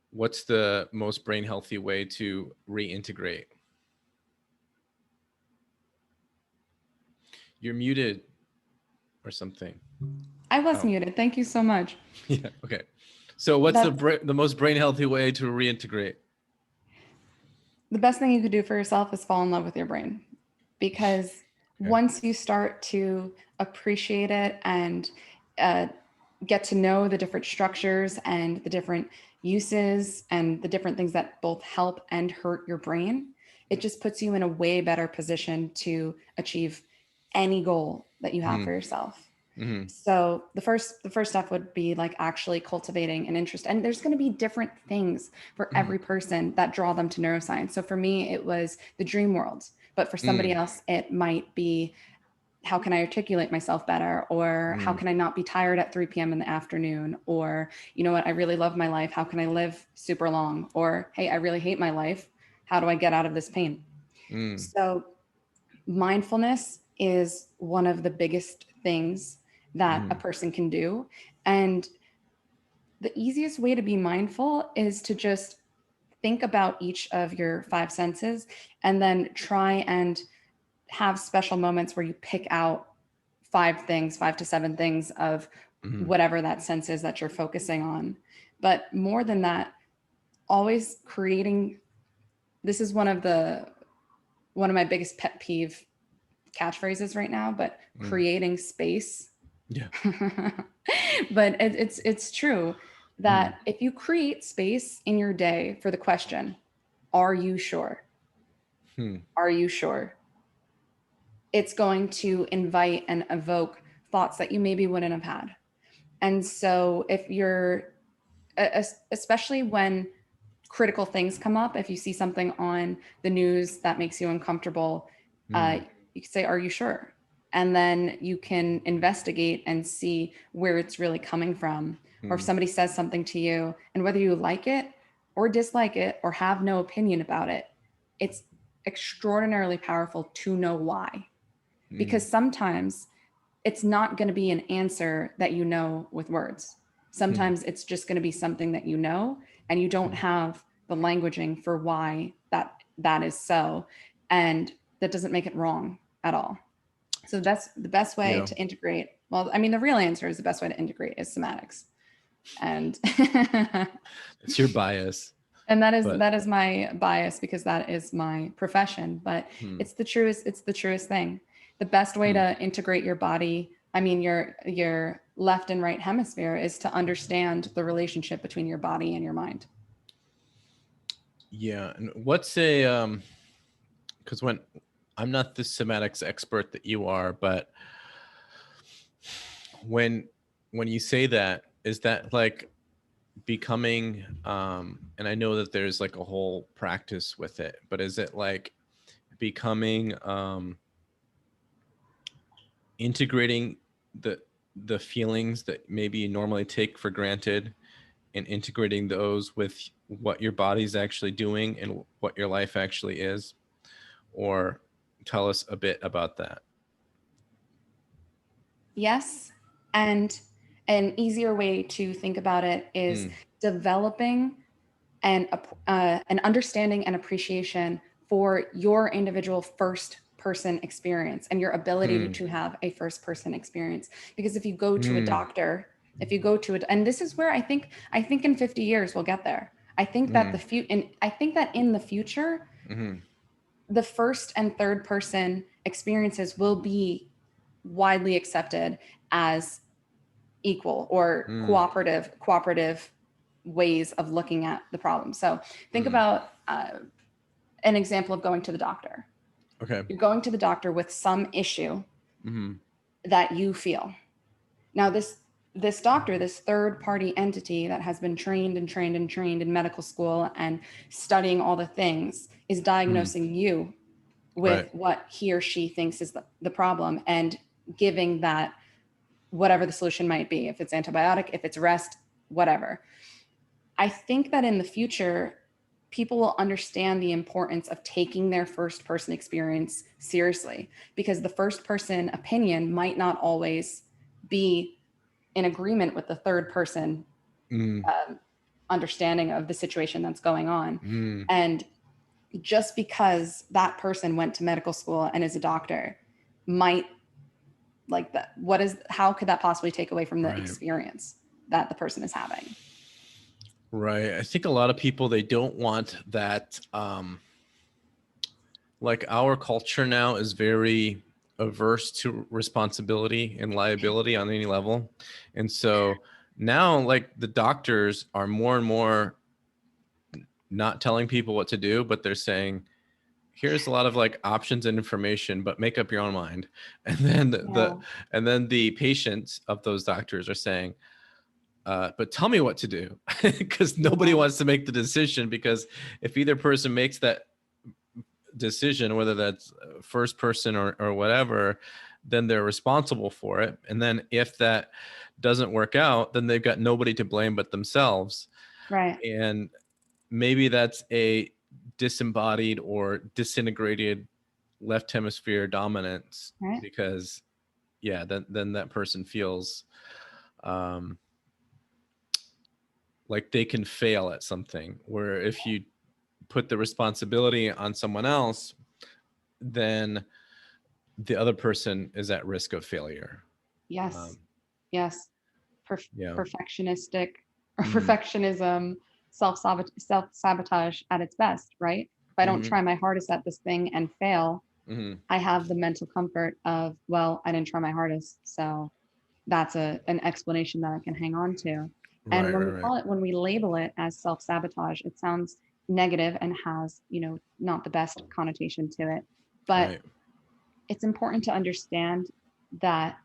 what's the most brain healthy way to reintegrate? You're muted or something. I was muted. Thank you so much. Yeah. Okay. So what's the most brain healthy way to reintegrate? The best thing you could do for yourself is fall in love with your brain, because once you start to appreciate it and get to know the different structures and the different uses and the different things that both help and hurt your brain, it just puts you in a way better position to achieve any goal that you have for yourself. Mm-hmm. So the first step would be like actually cultivating an interest. And there's going to be different things for every person that draw them to neuroscience. So for me, it was the dream world, but for somebody else, it might be, how can I articulate myself better? Or how can I not be tired at 3 p.m. in the afternoon? Or, you know what, I really love my life. How can I live super long? Or, hey, I really hate my life. How do I get out of this pain? So mindfulness is one of the biggest things that a person can do. And the easiest way to be mindful is to just think about each of your five senses and then try and have special moments where you pick out five things, 5 to 7 things of Mhm. whatever that sense is that you're focusing on. But more than that, always creating, this is one of my biggest pet peeve catchphrases right now, but Mm. creating space. Yeah. But it's true Mm. that if you create space in your day for the question, are you sure? Hmm. Are you sure? It's going to invite and evoke thoughts that you maybe wouldn't have had. And so if you're, especially when critical things come up, if you see something on the news that makes you uncomfortable, uh, Mm. you can say, are you sure? And then you can investigate and see where it's really coming from. Or if Mm. somebody says something to you, and whether you like it or dislike it or have no opinion about it, it's extraordinarily powerful to know why. Mm. Because sometimes it's not going to be an answer that you know with words. Mm. Sometimes it's just going to be something that you know and you don't have the languaging for why that is so, and that doesn't make it wrong at all. So that's the best way Yeah. to integrate. Well, I mean, the real answer is the best way to integrate is somatics. And It's your bias, and but that is my bias because that is my profession, but hmm. it's the truest thing. The best way Hmm. to integrate your body, I mean your left and right hemisphere, is to understand the relationship between your body and your mind. Yeah. And what's a because when I'm not the semantics expert that you are, but when when you say that, is that like becoming and I know that there's like a whole practice with it, but is it like becoming integrating the the feelings that maybe you normally take for granted and integrating those with what your body's actually doing and what your life actually is? Or tell us a bit about that. Yes, and an easier way to think about it is Mm. developing an understanding and appreciation for your individual first person experience and your ability Mm. to have a first person experience. Because if you go to a Mm. doctor, if you go to it, and this is where I think in 50 years we'll get there. I think that Mm. I think that in the future, Mm. the first and third person experiences will be widely accepted as equal or Mm. cooperative ways of looking at the problem. So think Mm. about an example of going to the doctor. Okay. You're going to the doctor with some issue Mm. that you feel. Now this doctor, this third party entity that has been trained and trained and trained in medical school and studying all the things, is Mm. diagnosing you with Right. what he or she thinks is the problem and giving that whatever the solution might be, if it's antibiotic, if it's rest, whatever. I think that in the future, people will understand the importance of taking their first person experience seriously, because the first person opinion might not always be in agreement with the third person Mm. understanding of the situation that's going on. Mm. And just because that person went to medical school and is a doctor might, like, that, what is, how could that possibly take away from the Right. experience that the person is having? Right. I think a lot of people, they don't want that like our culture now is very averse to responsibility and liability on any level. And so now like the doctors are more and more not telling people what to do, but they're saying, here's a lot of like options and information, but make up your own mind. And then Yeah. and then the patients of those doctors are saying, but tell me what to do. Because nobody Yeah. wants to make the decision, because if either person makes that decision, whether that's first person or whatever, then they're responsible for it. And then if that doesn't work out, then they've got nobody to blame but themselves. Right. And maybe that's a disembodied or disintegrated left hemisphere dominance, Right. because yeah, then that person feels um, like they can fail at something. Where if you put the responsibility on someone else, then the other person is at risk of failure. Yes. Um, Yes. yeah. Perfectionistic or Hmm. perfectionism, self sabotage at its best, right? If I don't Hmm. try my hardest at this thing and fail, Hmm. I have the mental comfort of, well, I didn't try my hardest. So that's an explanation that I can hang on to. And Right, when right, we right, call it, when we label it as self-sabotage, it sounds negative and has, not the best connotation to it. But right, it's important to understand that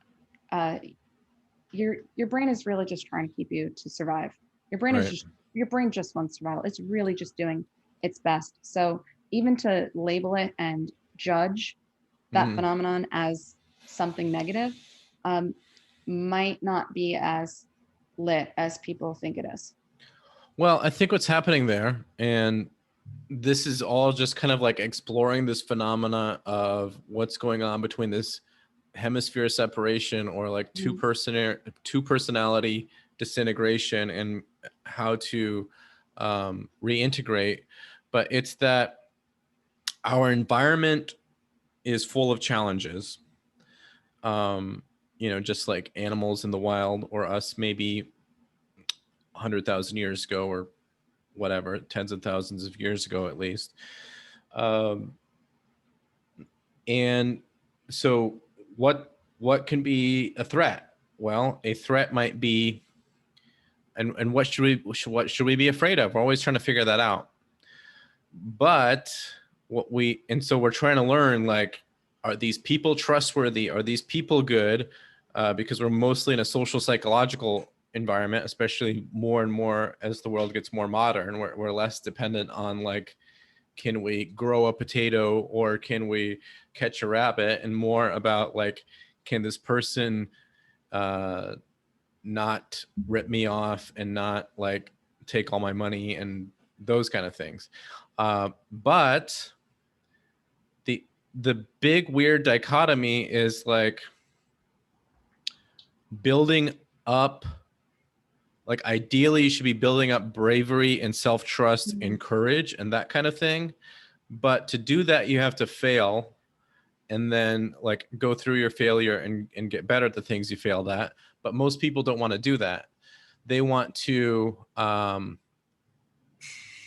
uh, your brain is really just trying to keep you to survive. right. Your brain just wants survival. It's really just doing its best. So even to label it and judge that Hmm. phenomenon as something negative um, might not be as lit as people think it is. Well, I think what's happening there, and this is all just kind of like exploring this phenomena of what's going on between this hemisphere separation or like Mhm. two personality disintegration and how to reintegrate. But it's that our environment is full of challenges. Um, just like animals in the wild or us maybe 100,000 years ago or whatever, tens of thousands of years ago at least. Um, and so what can be a threat? Well, a threat might be, and what should we be afraid of? We're always trying to figure that out. But so we're trying to learn, like, are these people trustworthy? Are these people good? Because we're mostly in a social psychological environment, especially more and more as the world gets more modern. We're less dependent on, like, can we grow a potato or can we catch a rabbit, and more about, like, can this person uh, not rip me off and not, like, take all my money and those kind of things. But the the big weird dichotomy is, like, building up, like, ideally you should be building up bravery and self-trust Mhm. and courage and that kind of thing. But to do that, you have to fail and then, like, go through your failure and get better at the things you failed at. But most people don't want to do that. They want to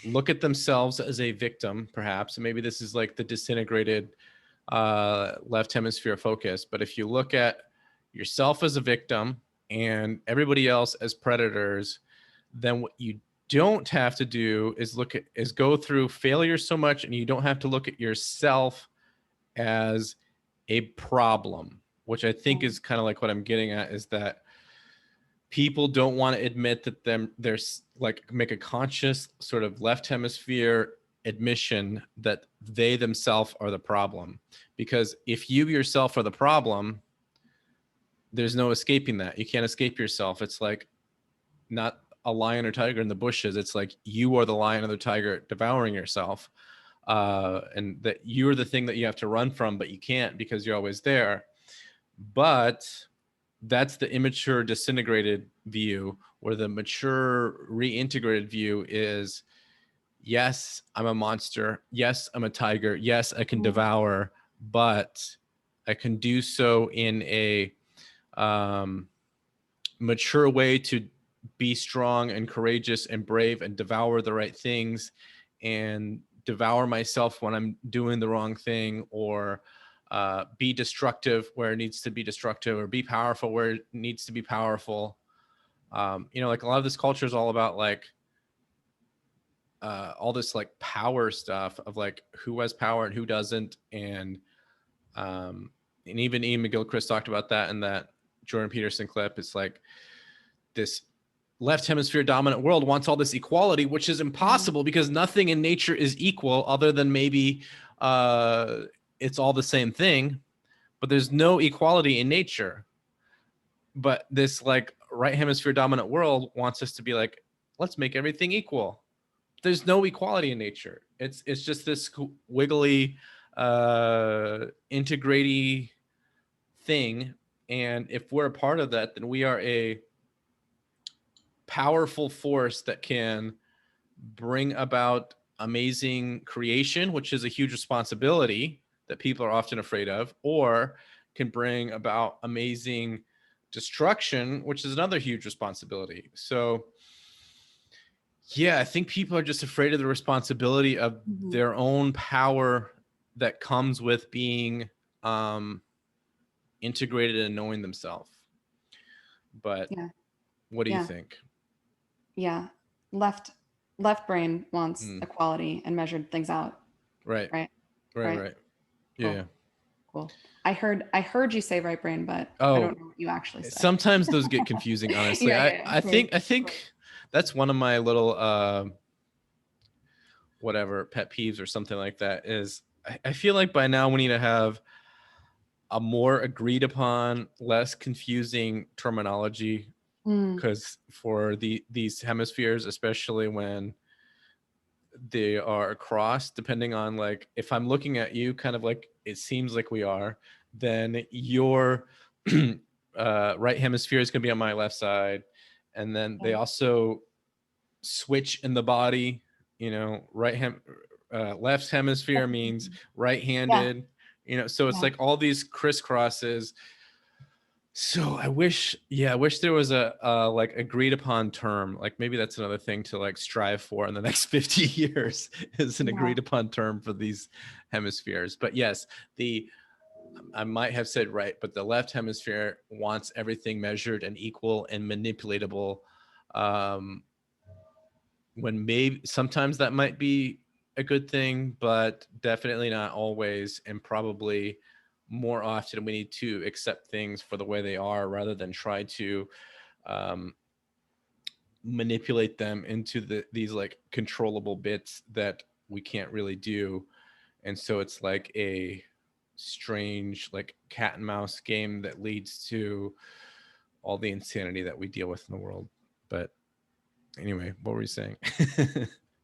look at themselves as a victim, perhaps. And maybe this is like the disintegrated left hemisphere focus. But if you look at yourself as a victim and everybody else as predators, then what you don't have to do is go through failure so much, and you don't have to look at yourself as a problem, which I think is kind of like what I'm getting at, is that people don't want to admit that there's, like, make a conscious sort of left hemisphere admission that they themselves are the problem. Because if you yourself are the problem, there's no escaping that. You can't escape yourself. It's like not a lion or tiger in the bushes. It's like you are the lion or the tiger devouring yourself. And that you're the thing that you have to run from, but you can't because you're always there. But that's the immature disintegrated view, where the mature reintegrated view is, yes, I'm a monster, yes, I'm a tiger, yes, I can Mhm. devour, but I can do so in a um, mature way to be strong and courageous and brave and devour the right things, and devour myself when I'm doing the wrong thing, or be destructive where it needs to be destructive, or be powerful where it needs to be powerful. Like, a lot of this culture is all about, like, all this, like, power stuff of, like, who has power and who doesn't. And even Ian McGilchrist talked about that in that Jordan Peterson clip. It's like this left hemisphere dominant world wants all this equality, which is Mhm. impossible because nothing in nature is equal other than maybe uh, it's all the same thing, but there's no equality in nature. But this, like, right hemisphere dominant world wants us to be like, let's make everything equal. There's no equality in nature. It's just this wiggly, integraty thing. And if we're a part of that, then we are a powerful force that can bring about amazing creation, which is a huge responsibility that people are often afraid of, or can bring about amazing destruction, which is another huge responsibility. So yeah, I think people are just afraid of the responsibility of their own power that comes with being integrated and knowing themselves. But Yeah. what do you Yeah. think? Yeah. Left brain wants Mm, equality and measured things out. right, Right. right, Right. right. Yeah, Cool. yeah. Cool. I heard you say right brain, but I Oh, don't know what you actually said. sometimes those get confusing, honestly. Yeah. I, Yeah. Yeah. I Of course. think I Of course. think that's one of my little whatever pet peeves or something like that is I feel like by now we need to have a more agreed upon, less confusing terminology, Mm, because for these hemispheres, especially when they are across, depending on like if I'm looking at you kind of like it seems like we are, then your right hemisphere is going to be on my left side, and then yeah. they also switch in the body, left hemisphere means Yeah. right-handed, so it's Yeah. like all these crisscrosses. So I wish there was a like agreed upon term. Like maybe that's another thing to like strive for in the next 50 years is an Yeah. agreed upon term for these hemispheres. But yes, the I might have said right, but the left hemisphere wants everything measured and equal and manipulatable. Um, when maybe sometimes that might be a good thing, but definitely not always, and probably more often we need to accept things for the way they are rather than try to um, manipulate them into these like controllable bits that we can't really do. And so it's like a strange like cat and mouse game that leads to all the insanity that we deal with in the world. But anyway, what were you saying?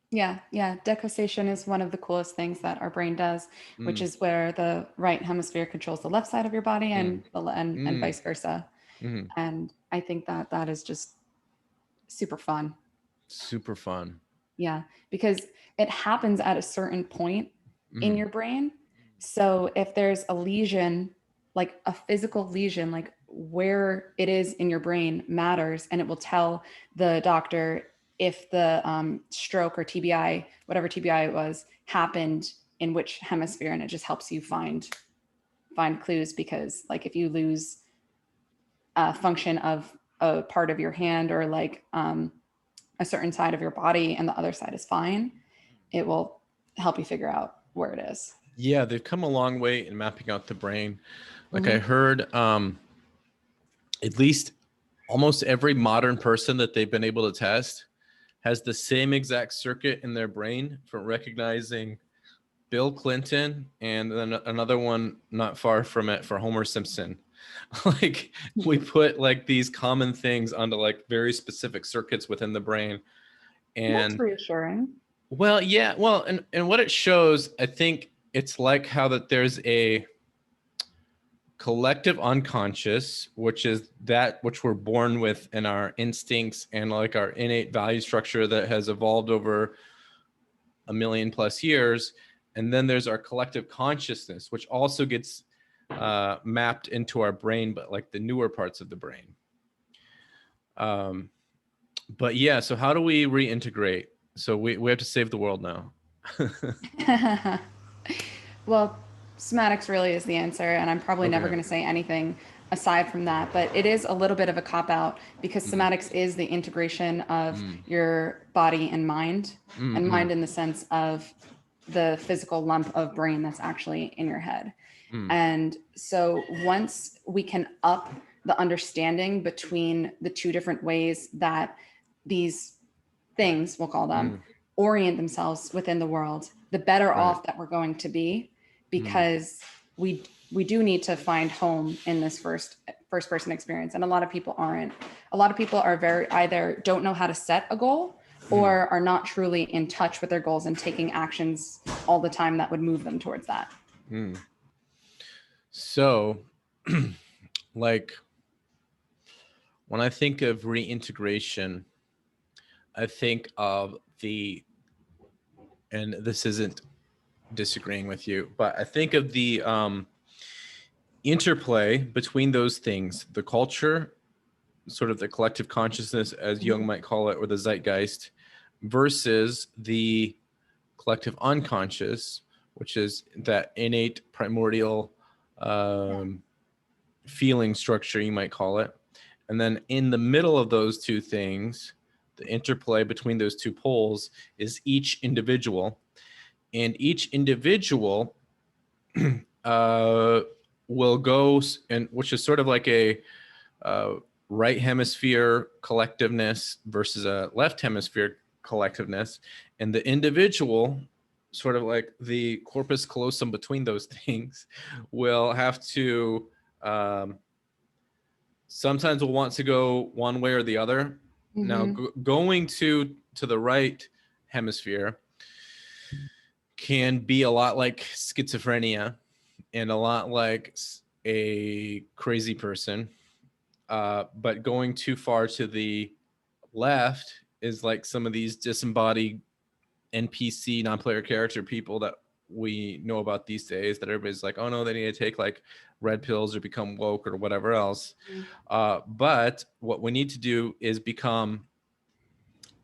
Yeah, yeah. Decussation is one of the coolest things that our brain does, which Mm, is where the right hemisphere controls the left side of your body mm, and mm, vice versa. mm. And I think that that is just super fun. Super fun. Yeah, because it happens at a certain point in Mm, your brain. So if there's a lesion, like a physical lesion, like where it is in your brain matters, and it will tell the doctor if the stroke or TBI, whatever TBI it was, happened in which hemisphere, and it just helps you find clues. Because like if you lose a function of a part of your hand or like a certain side of your body and the other side is fine, it will help you figure out where it is. yeah, they've come a long way in mapping out the brain. Like I Mm-hmm. heard, at least almost every modern person that they've been able to test has the same exact circuit in their brain for recognizing Bill Clinton, and then another one not far from it for Homer Simpson. Like we put like these common things onto like very specific circuits within the brain. That's And reassuring. well, yeah, well, and what it shows, I think it's like how that there's a collective unconscious, which is that which we're born with in our instincts and like our innate value structure that has evolved over a million plus years. And then there's our collective consciousness, which also gets mapped into our brain, but like the newer parts of the brain. Um, but yeah, so how do we reintegrate? So we have to save the world now. Well, somatics really is the answer, and I'm probably never Okay. going to say anything aside from that, but it is a little bit of a cop out because Mm, somatics is the integration of mm, your body mm, and mm, mind in the sense of the physical lump of brain that's actually in your head. mm, And so once we can up the understanding between the two different ways that these things, we'll call them, mm, orient themselves within the world, the better right. off that we're going to be, Mm, because we do need to find home in this first person experience, and a lot of people aren't. A lot of people are very either don't know how to set a goal mm, or are not truly in touch with their goals and taking actions all the time that would move them towards that. mm. So like when I think of reintegration, I think of and this isn't disagreeing with you, but I think of the interplay between those things, the culture, sort of the collective consciousness, as Jung Mhm. might call it, or the zeitgeist, versus the collective unconscious, which is that innate primordial feeling structure, you might call it. And then in the middle of those two things, the interplay between those two poles is each individual. And each individual uh, will go, and which is sort of like a uh, right hemisphere collectiveness versus a left hemisphere collectiveness. And the individual, sort of like the corpus callosum between those things, will have to sometimes will want to go one way or the other. Now, Mhm. going to the right hemisphere can be a lot like schizophrenia and a lot like a crazy person. But going too far to the left is like some of these disembodied NPC, non-player character people that we know about these days, that everybody's like, oh no, they need to take like red pills or become woke or whatever else. Mhm. But what we need to do is become,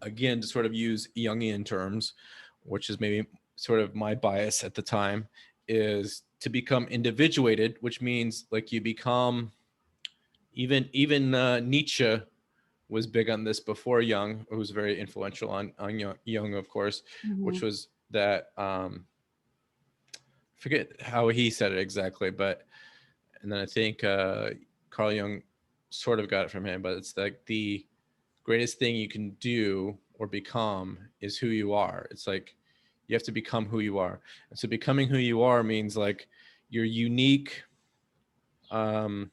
again, to sort of use Jungian terms, which is maybe sort of my bias at the time, is to become individuated, which means like you become, even Nietzsche was big on this before Jung, who was very influential on Jung, of course, which Mhm. was that forget how he said it exactly, but and then I think Carl Jung sort of got it from him, but it's like the greatest thing you can do or become is who you are. It's like you have to become who you are, and so becoming who you are means like your unique um,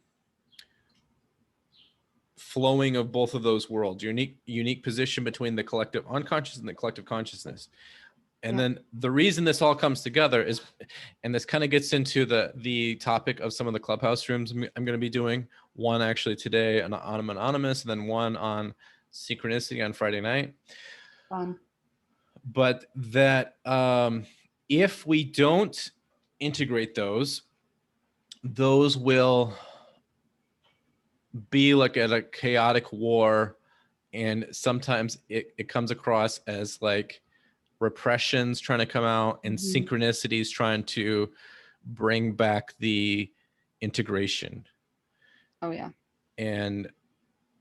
flowing of both of those worlds, your unique position between the collective unconscious and the collective consciousness. And Yeah. then the reason this all comes together is, and this kind of gets into the topic of some of the clubhouse rooms I'm going to be doing. One actually today on Anonymous, and then one on Synchronicity on Friday night. Fun. But that if we don't integrate those will be like at a chaotic war, and sometimes it comes across as like repressions trying to come out and Mhm. synchronicities trying to bring back the integration. Oh yeah. And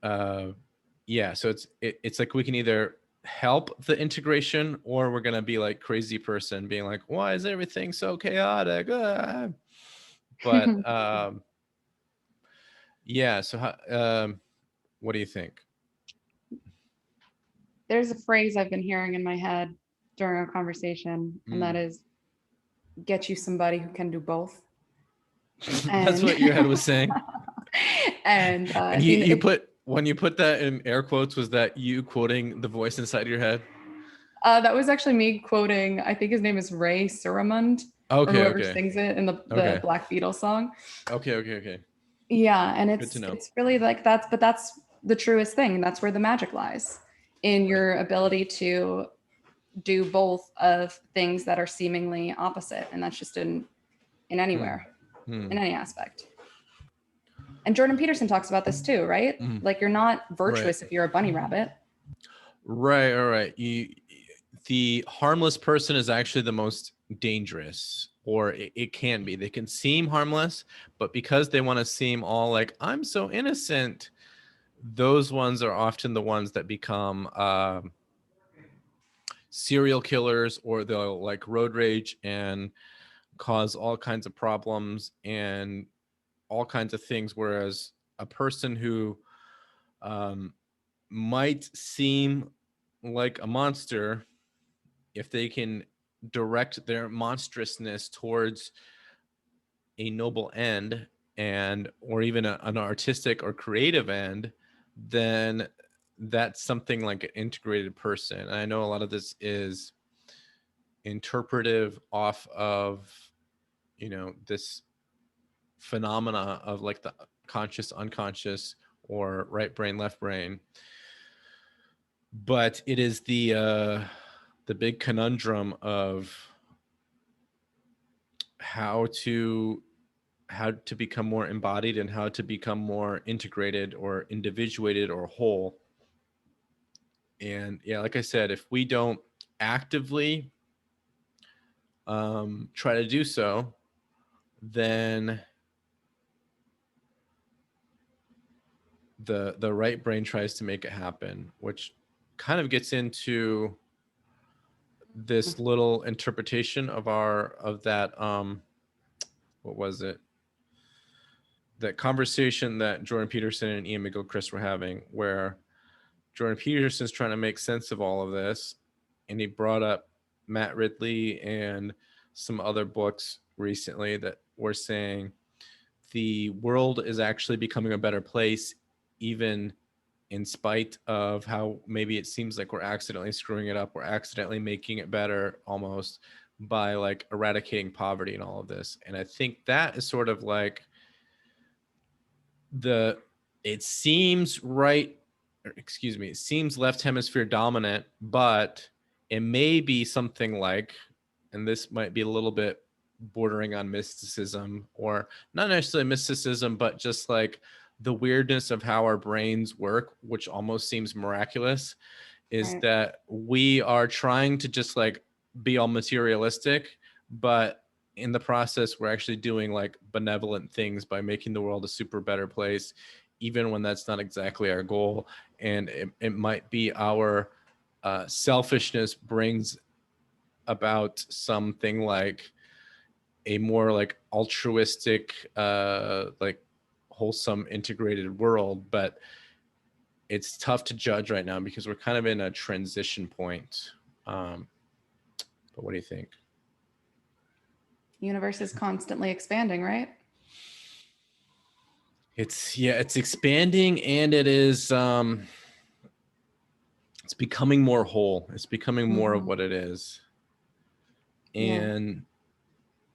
uh yeah, so it's like we can either help the integration, or we're gonna be like crazy person being like, why is everything so chaotic? But yeah, so what do you think? There's a phrase I've been hearing in my head during our conversation, and that Mm. is get you somebody who can do both. That's And what your head was saying. and And you know, you put, when you put that in air quotes, was that you quoting the voice inside your head? that was actually me quoting, I think his name is Ray Suramund, or Okay, whoever okay, sings it in the okay, Black Beatles song. okay. Yeah, and Good to know. it's really like that's the truest thing. That's where the magic lies, in Right. your ability to do both of things that are seemingly opposite, and that's just in Hmm. anywhere, Hmm. in any aspect. And Jordan Peterson talks about this too, right? Hmm. Like you're not Right. virtuous if you're a bunny rabbit. Right. All right. The harmless person is actually the most dangerous, or it can be. They can seem harmless, but because they want to seem all like, I'm so innocent, those ones are often the ones that become serial killers, or they'll like road rage and cause all kinds of problems and all kinds of things. Whereas a person who um, might seem like a monster, if they can direct their monstrousness towards a noble end, and or even an artistic or creative end, then that's something like an integrated person. And I know a lot of this is interpretive off of this phenomena of like the conscious, unconscious, or right brain, left brain. But it is the big conundrum of how to become more embodied and how to become more integrated or individuated or whole. And yeah, like I said, if we don't actively try to do so, then the right brain tries to make it happen, which kind of gets into this little interpretation of that what was it, that conversation that Jordan Peterson and Ian McGilchrist were having, where Jordan Peterson's trying to make sense of all of this, and he brought up Matt Ridley and some other books recently that were saying the world is actually becoming a better place, even in spite of how maybe it seems like we're accidentally screwing it up. We're accidentally making it better almost by like eradicating poverty and all of this. And I think that is sort of like it seems right, it seems left hemisphere dominant, but it may be something like, and this might be a little bit bordering on mysticism, or not necessarily mysticism, but just like the weirdness of how our brains work, which almost seems miraculous, is Right. that we are trying to just like be all materialistic, but in the process we're actually doing like benevolent things by making the world a super better place, even when that's not exactly our goal. And it might be our selfishness brings about something like a more like altruistic, like wholesome, integrated world. But it's tough to judge right now because we're kind of in a transition point. But what do you think? Universe is constantly expanding, right? It's expanding, and it's becoming more whole. It's becoming more of what it is. Yeah. And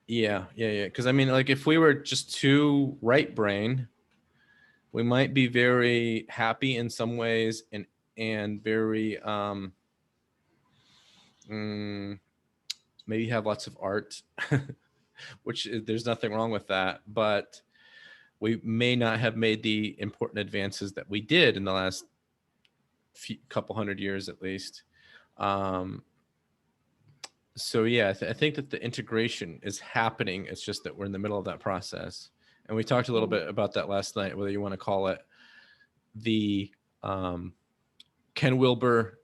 yeah. Because I mean, like if we were just too right brain, we might be very happy in some ways and very maybe have lots of art, which there's nothing wrong with that, but we may not have made the important advances that we did in the last couple hundred years at least. So yeah, I think that the integration is happening. It's just that we're in the middle of that process. And we talked a little bit about that last night, whether you want to call it the Ken Wilber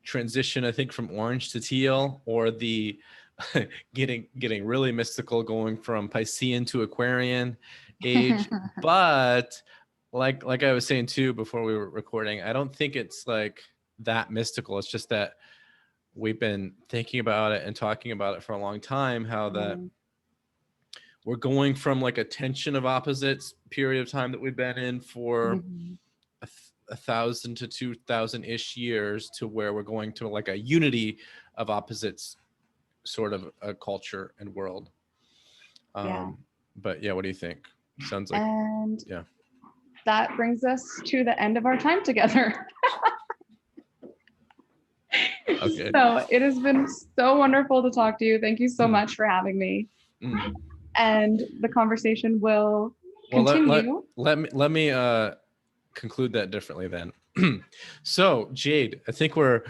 transition, I think, from orange to teal, or the getting really mystical, going from Piscean to Aquarian age. But like I was saying too before we were recording, I don't think it's like that mystical. It's just that we've been thinking about it and talking about it for a long time, how that we're going from like a tension of opposites period of time that we've been in for 1,000 to 2,000 ish years, to where we're going to like a unity of opposites sort of a culture and world. But yeah, what do you think? Sounds like, and yeah. That brings us to the end of our time together. Okay. So it has been so wonderful to talk to you. Thank you so much for having me. And the conversation will continue. Let me conclude that differently then. So Jade, I think we're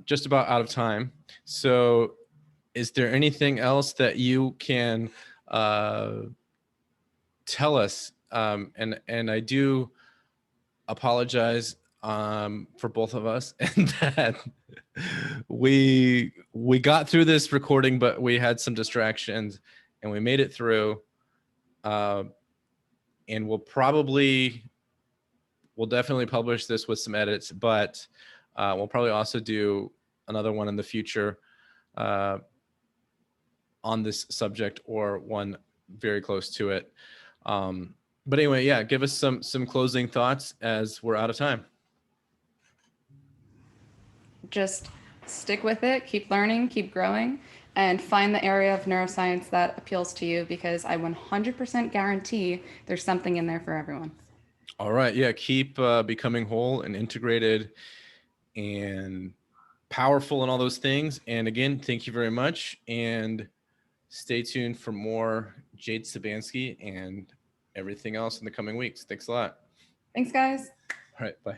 just about out of time. So is there anything else that you can tell us? And I do apologize for both of us, and that we got through this recording, but we had some distractions, and we made it through. And we'll definitely publish this with some edits, but we'll probably also do another one in the future on this subject, or one very close to it. But anyway, yeah, give us some closing thoughts as we're out of time. Just stick with it, keep learning, keep growing, and find the area of neuroscience that appeals to you, because I 100% guarantee there's something in there for everyone. All right. Yeah. Keep becoming whole and integrated and powerful and all those things. And again, thank you very much. And stay tuned for more Jade Sabansky and everything else in the coming weeks. Thanks a lot. Thanks, guys. All right. Bye.